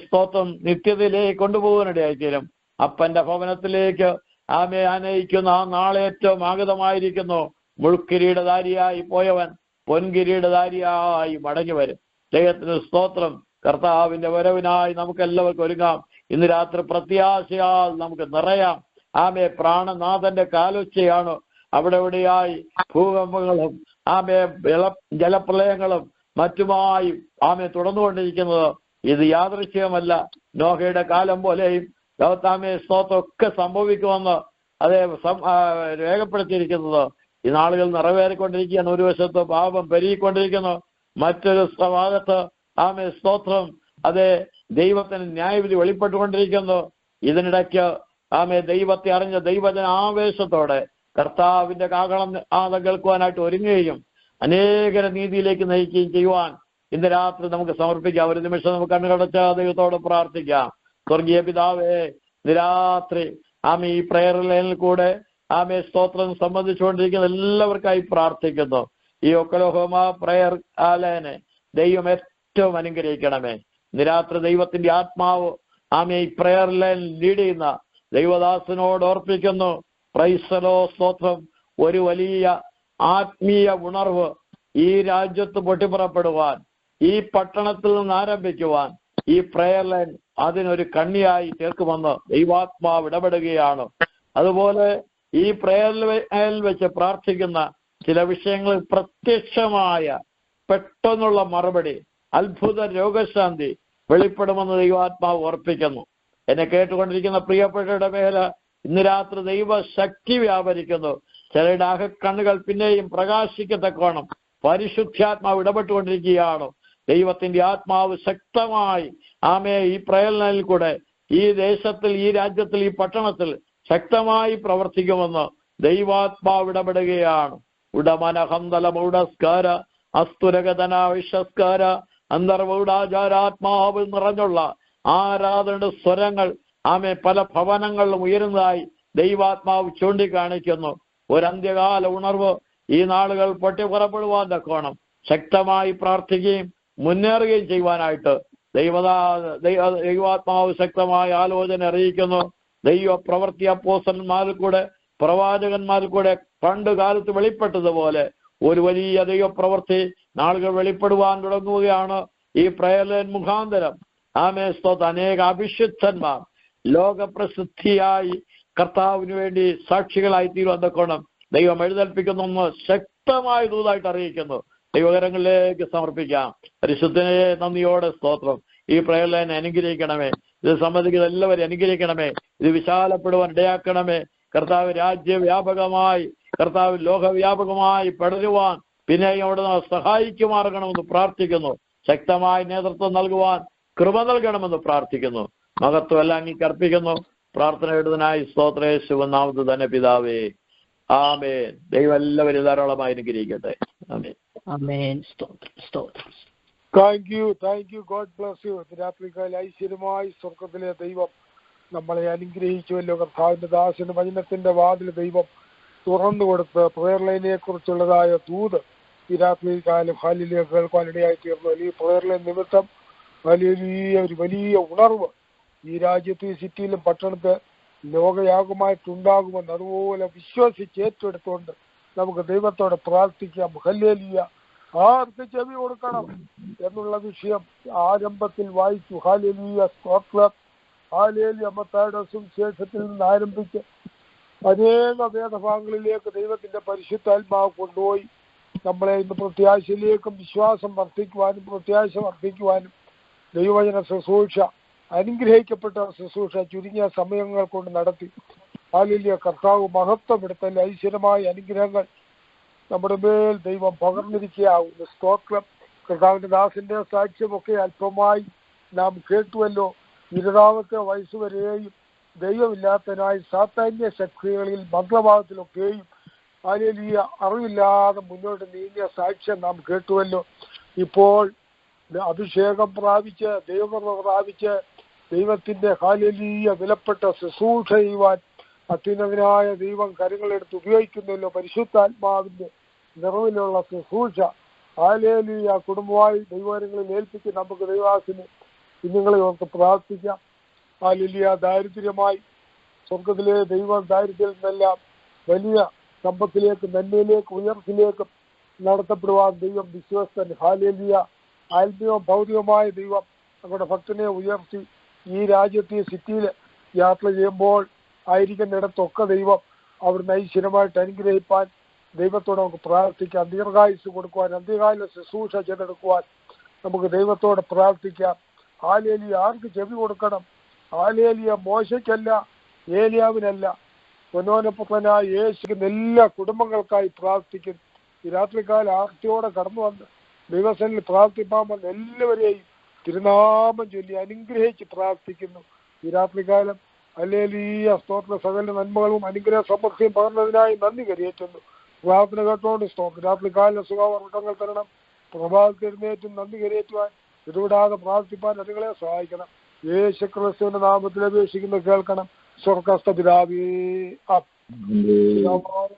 സ്തോത്രം നിത്യതയിലേക്ക് കൊണ്ടുപോകാനിടയായിത്തീരും. അപ്പന്റെ ഭവനത്തിലേക്ക് ആനയിക്കുന്ന ആ നാളേറ്റവും ആഗതമായിരിക്കുന്നു. മുൾക്കിരീടധാരിയായി പോയവൻ പൊൻകിരീടധാരിയായി മടങ്ങി വരും. ദൈവത്തിന് സ്തോത്രം. കർത്താവിന്റെ വരവിനായി നമുക്ക് എല്ലാവർക്കും ഒരുങ്ങാം. ഇന്ന് രാത്രി പ്രത്യാശയാൽ നമുക്ക് നിറയാം. പ്രാണനാഥന്റെ കാലൊച്ചയാണ് അവിടെ ഇവിടെയായി ഭൂകമ്പങ്ങളും ജലപ്രളയങ്ങളും മറ്റുമായി തുടർന്നുകൊണ്ടിരിക്കുന്നത്. ഇത് യാദൃശ്ചികമല്ല. നോഹയുടെ കാലം പോലെയും സ്തോത്രം ഒക്കെ സംഭവിക്കുമെന്ന് അതേ രേഖപ്പെടുത്തിയിരിക്കുന്നത്. ഈ നാളുകൾ നിറവേറിക്കൊണ്ടിരിക്കുകയാണ്. ഒരു വശത്ത് പാപം പെരുകിക്കൊണ്ടിരിക്കുന്നു, മറ്റൊരു ഭാഗത്ത് സ്തോത്രം അതേ ദൈവത്തിന് ന്യായവിധി വെളിപ്പെട്ടുകൊണ്ടിരിക്കുന്നു. ഇതിനിടയ്ക്ക് ദൈവത്തെ അറിഞ്ഞ ദൈവജന ആവേശത്തോടെ കർത്താവിന്റെ കാഹളം കേൾക്കുവാനായിട്ട് ഒരുങ്ങുകയും അനേകരെ നീതിയിലേക്ക് നയിക്കുകയും ചെയ്യുവാൻ ഇന്ന് രാത്രി നമുക്ക് സമർപ്പിക്കാം. ഒരു നിമിഷം നമുക്ക് കണ്ണുകടച്ച ദൈവത്തോട് പ്രാർത്ഥിക്കാം. സ്വർഗീയ പിതാവേ, ഇന്ന് രാത്രി ഈ പ്രയർ ലൈനിൽ കൂടെ സ്തോത്രം സംബന്ധിച്ചുകൊണ്ടിരിക്കുന്ന എല്ലാവർക്കായി പ്രാർത്ഥിക്കുന്നു. ഈ ഒക്കലോഹോമ പ്രയർ ലൈനെ ദൈവം ഏറ്റവും അനുഗ്രഹിക്കണമേ. ഇന്ന് രാത്രി ദൈവത്തിന്റെ ആത്മാവ് ഈ പ്രയർ ലൈൻ ലീഡ് ചെയ്യുന്ന ദൈവദാസനോട് ഓർപ്പിക്കുന്നു. പ്രൈസലോ സ്തോത്രം. ഒരു വലിയ ആത്മീയ ഉണർവ് ഈ രാജ്യത്ത് പൊട്ടിപ്പുറപ്പെടുവാൻ, ഈ പട്ടണത്തിൽ നിന്ന് ആരംഭിക്കുവാൻ ഈ പ്രയർ ലൈൻ അതിനൊരു കണ്ണിയായി തീർക്കുമെന്ന് ദൈവാത്മാവ് ഇടപെടുകയാണ്. അതുപോലെ ഈ പ്രയർ ലൈനിൽ വെച്ച് പ്രാർത്ഥിക്കുന്ന ചില വിഷയങ്ങളിൽ പ്രത്യക്ഷമായ പെട്ടെന്നുള്ള മറുപടി, അത്ഭുത രോഗശാന്തി വെളിപ്പെടുമെന്ന് ദൈവാത്മാവ് ഉറപ്പിക്കുന്നു. എന്നെ കേട്ടുകൊണ്ടിരിക്കുന്ന പ്രിയപ്പെട്ടവരുടെ മേല ഇന്ന് രാത്രി ദൈവശക്തി വ്യാപരിക്കുന്നു. ചിലരുടെ അകക്കണ്ണുകൾ പിന്നെയും പ്രകാശിക്കത്തക്കോണം പരിശുദ്ധാത്മാവ് ഇടപെട്ടുകൊണ്ടിരിക്കുകയാണ്. ദൈവത്തിന്റെ ആത്മാവ് ശക്തമായി ഈ പ്രയത്നത്തിൽ കൂടെ ഈ ദേശത്തിൽ, ഈ രാജ്യത്തിൽ, ഈ പട്ടണത്തിൽ ശക്തമായി പ്രവർത്തിക്കുമെന്ന് ദൈവാത്മാവ് ഇടപെടുകയാണ്. ഉടമനഹന്തലമൗഡസ്കാര അസ്തുരഗതന വിശ്വസ്കാര അന്തർവൗഡാചാരാത്മാവ് നിറഞ്ഞുള്ള ആരാധനയുടെ സ്വരങ്ങൾ പല ഭവനങ്ങളിലും ഉയരുന്നതായി ദൈവാത്മാവ് ചൂണ്ടിക്കാണിക്കുന്നു. ഒരു അന്ത്യകാല ഉണർവ് ഈ നാളുകൾ പൊട്ടിപ്പുറപ്പെടുവാൻ തക്കോണം ശക്തമായി പ്രാർത്ഥിക്കുകയും മുന്നേറുകയും ചെയ്യുവാനായിട്ട് ദൈവാത്മാവ് ശക്തമായ ആലോചന അറിയിക്കുന്നു. ദൈവ പ്രവൃത്തി അപ്പോസ്തലന്മാരിൽ കൂടെ, പ്രവാചകന്മാരിൽ കൂടെ പണ്ട് കാലത്ത് വെളിപ്പെട്ടതുപോലെ ഒരു വലിയ ദൈവപ്രവൃത്തി നാളുകൾ വെളിപ്പെടുവാൻ തുടങ്ങുകയാണ്. ഈ പ്രയർ ലൈൻ മുഖാന്തരം അനേക അഭിഷിക്തന്മാർ ലോകപ്രസിദ്ധിയായി കർത്താവിന് വേണ്ടി സാക്ഷികളായി തീരുവാൻ തക്കോണം ദൈവം എഴുന്നേൽപ്പിക്കുന്നു ശക്തമായ ദൂതായിട്ട് അറിയിക്കുന്നു. ദൈവകരങ്ങളിലേക്ക് സമർപ്പിക്കാം. പരിശുദ്ധനെ നന്ദിയോടെ സ്തോത്രം. ഈ പ്രയർ ലൈൻ അനുഗ്രഹിക്കണമേ. ഇത് സംബന്ധിക്കുന്ന എല്ലാവരും അനുഗ്രഹിക്കണമേ. ഇത് വിശാലപ്പെടുവാൻ ഇടയാക്കണമേ. കർത്താവ് രാജ്യവ്യാപകമായി, കർത്താവ് ലോകവ്യാപകമായി പടരുവാൻ പിന്നെയും അവിടെ സഹായിക്കുമാറണമെന്ന് പ്രാർത്ഥിക്കുന്നു. ശക്തമായ നേതൃത്വം നൽകുവാൻ കൃപ നൽകണമെന്ന് പ്രാർത്ഥിക്കുന്നു. മഹത്വം എല്ലാം അങ്ങേക്ക് അർപ്പിക്കുന്നു. പ്രാർത്ഥന എഴുതുന്നതിനായി സ്തോത്രം യേശുവിൻ നാമത്തിൽ തന്നെ പിതാവേ, ആമേൻ. ദൈവം എല്ലാവരും ധാരാളമായി അനുഗ്രഹിക്കട്ടെ. ആമേൻ. ആമേൻ. സ്തോത്രം. Thank you. God bless U. രാത്രികാല ഐശ്വര്യമായി സ്വർഗത്തിലെ ദൈവം നമ്മളെ അനുഗ്രഹിച്ചുവല്ലോ. കർത്താവിന്റെ ദാസന് വചനത്തിന്റെ വാതിൽ ദൈവം തുറന്നു കൊടുത്ത് പ്രയർ ലൈനെ കുറിച്ചുള്ളതായ ദൂത് ഈ രാത്രികാലം ഹാലിലെ കേൾക്കാനിടയായി തീർന്നു. ഈ പ്രയർ ലൈൻ നിമിത്തം ഒരു വലിയ ഉണർവ് ഈ രാജ്യത്ത്, ഈ സിറ്റിയിലും പട്ടണത്ത് ലോകയാഗമായിട്ടുണ്ടാകുമെന്ന് അതുപോലെ വിശ്വസിച്ച് ഏറ്റെടുത്തുകൊണ്ട് നമുക്ക് ദൈവത്തോടെ പ്രാർത്ഥിക്കാം. ഹല്ലേലൂയ. ആർക്ക് ചെവി കൊടുക്കണം എന്നുള്ള വിഷയം ആരംഭത്തിൽ വായിച്ചു. ഹല്ലേലൂയ, സ്തോത്രം. ഹല്ലേലൂയ. മത്തായിയുടെ സുവിശേഷത്തിൽ നിന്ന് ആരംഭിച്ച് അനേക വേദഭാഗങ്ങളിലേക്ക് ദൈവത്തിന്റെ പരിശുദ്ധാത്മാവ് കൊണ്ടുപോയി നമ്മളെ ഇന്ന് പ്രത്യാശയിലേക്കും വിശ്വാസം വർദ്ധിക്കുവാനും പ്രത്യാശ വർദ്ധിക്കുവാനും ദൈവവചന ശുശ്രൂഷ, അനുഗ്രഹിക്കപ്പെട്ട ശുശ്രൂഷ ചുരുങ്ങിയ സമയങ്ങൾ കൊണ്ട് നടത്തി. ഹല്ലേലൂയ. കർത്താവ് മഹത്വപ്പെടുത്തൽ ഐശ്വര്യമായ അനുഗ്രഹങ്ങൾ നമ്മുടെ മേൽ ദൈവം പകർന്നിരിക്കുകയാവുന്നു. സ്തോത്രം. കർത്താവിന്റെ ദാസന്റെ സാക്ഷ്യമൊക്കെ അല്പമായി നാം കേട്ടുവല്ലോ. 20ാമത്തെ വയസ്സുവരെയും ദൈവമില്ലാത്തതിനായി സാത്താന്യ ശക്തികളിൽ മന്ത്രവാദത്തിലൊക്കെയും ഹല്ലേലൂയ അറിവില്ലാതെ മുന്നോട്ട് നീങ്ങിയ സാക്ഷ്യം നാം കേട്ടുവല്ലോ. ഇപ്പോൾ അഭിഷേകം പ്രാപിച്ച് ദൈവകൃപ പ്രാപിച്ച് ദൈവത്തിന്റെ ഹല്ലേലൂയ വിലപ്പെട്ട ശുശ്രൂഷ ചെയ്യുവാൻ അത്യുന്നതനായ ദൈവം കരങ്ങളെടുത്ത് ഉപയോഗിക്കുന്നല്ലോ. പരിശുദ്ധാത്മാവിന്റെ നിറവിലുള്ള ശുശ്രൂഷ ഹല്ലേലൂയ കുടുംബമായി ദൈവകരങ്ങളിൽ ഏൽപ്പിച്ച് നമുക്ക് ദൈവദാസന് കുഞ്ഞുങ്ങളെ ഓർത്ത് പ്രാർത്ഥിക്കാം. ഹല്ലേലൂയ. ദാരിദ്ര്യമായി സ്വർഗത്തിലെ ദൈവം ദാരിദ്ര്യത്തിൽ നിന്നെല്ലാം വലിയ സമ്പത്തിലേക്ക്, നന്മയിലേക്ക്, ഉയർച്ചയിലേക്കും നടത്തപ്പെടുവാൻ ദൈവം വിശ്വസ്തൻ. ഹല്ലേലൂയ. ആത്മീയവും ഭൗതികമായ ദൈവം നമ്മുടെ ഭക്തനെ ഉയർത്തി ഈ രാജ്യത്ത്, ഈ സിറ്റിയിൽ യാത്ര ചെയ്യുമ്പോൾ ആയിരിക്കുന്നിടത്തൊക്കെ ദൈവം അവിടുന്ന് ഐശ്വര്യമായിട്ട് അനുഗ്രഹിപ്പാൻ ദൈവത്തോട് നമുക്ക് പ്രാർത്ഥിക്കാം. ദീർഘായുസ് കൊടുക്കുവാൻ, അന്ത്യകാല ശുശ്രൂഷ ചെയ്തെടുക്കുവാൻ നമുക്ക് ദൈവത്തോട് പ്രാർത്ഥിക്കാം. ഹല്ലേലൂയ. ആർക്ക് ചെവി കൊടുക്കണം? ഹല്ലേലൂയ. മോശയ്ക്കല്ല, ഏലിയാവിനല്ല, പൊന്നോനപുത്രനായ യേശുവിന് എല്ലാ കുടുംബങ്ങൾക്കായി പ്രാർത്ഥിക്കുന്നു. ഈ രാത്രികാല ആർത്തിയോടെ കടന്നു വന്ന് ദൈവസന്നിധിയിൽ പ്രാർത്ഥിപ്പാൻ വന്ന എല്ലാവരെയും തിരുനാമം ചൊല്ലി അനുഗ്രഹിച്ച് പ്രാർത്ഥിക്കുന്നു. ഈ രാത്രികാലം ഹല്ലേലൂയ. സ്തോത്ര. സകല നന്മകളും അനുഗ്രഹ സമൃദ്ധിയും പകർന്നതിനായി നന്ദി കരയേറ്റുന്നു. പ്രാർത്ഥന കേട്ടോണ്ട് സ്തോത്രം. രാത്രികാല സുഖവർഗങ്ങൾ തരണം. പ്രഭാതത്തിരുന്നേറ്റും നന്ദി കരയേറ്റുവാൻ ഇടപെടാതെ പ്രാർത്ഥിപ്പാൻ അതുങ്ങളെ സഹായിക്കണം. യേശുക്രിസ്തുവിന്റെ നാമത്തിൽ അപേക്ഷിക്കുന്ന കേൾക്കണം. സ്വർഗസ്ഥ പിതാവേ.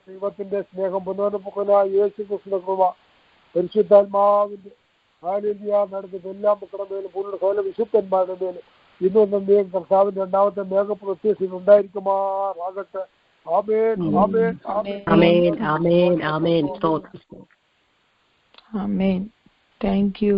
ദൈവത്തിന്റെ സ്നേഹം, പുനരുപുക്കനായ യേശുക്രിസ്തുവിന്റെ കൃപ, പരിശുദ്ധാത്മാവിന്റെ ഹല്ലേലൂയ നടന്നത് എല്ലാ മക്കളുടെ മേലും പൂർണ്ണ സകല വിശുദ്ധന്മാരുടെ മേലും ഇന്നും നന്ദിയും കർത്താവിന്റെ രണ്ടാമത്തെ മേഘപ്രത്യക്ഷയിൽ ഉണ്ടായിരിക്കുമാറാകട്ടെ. ആമേൻ. ആമേൻ. ആമേൻ. ആമേൻ. ആമേൻ. സ്തോത്രം. ആമേൻ. Thank U.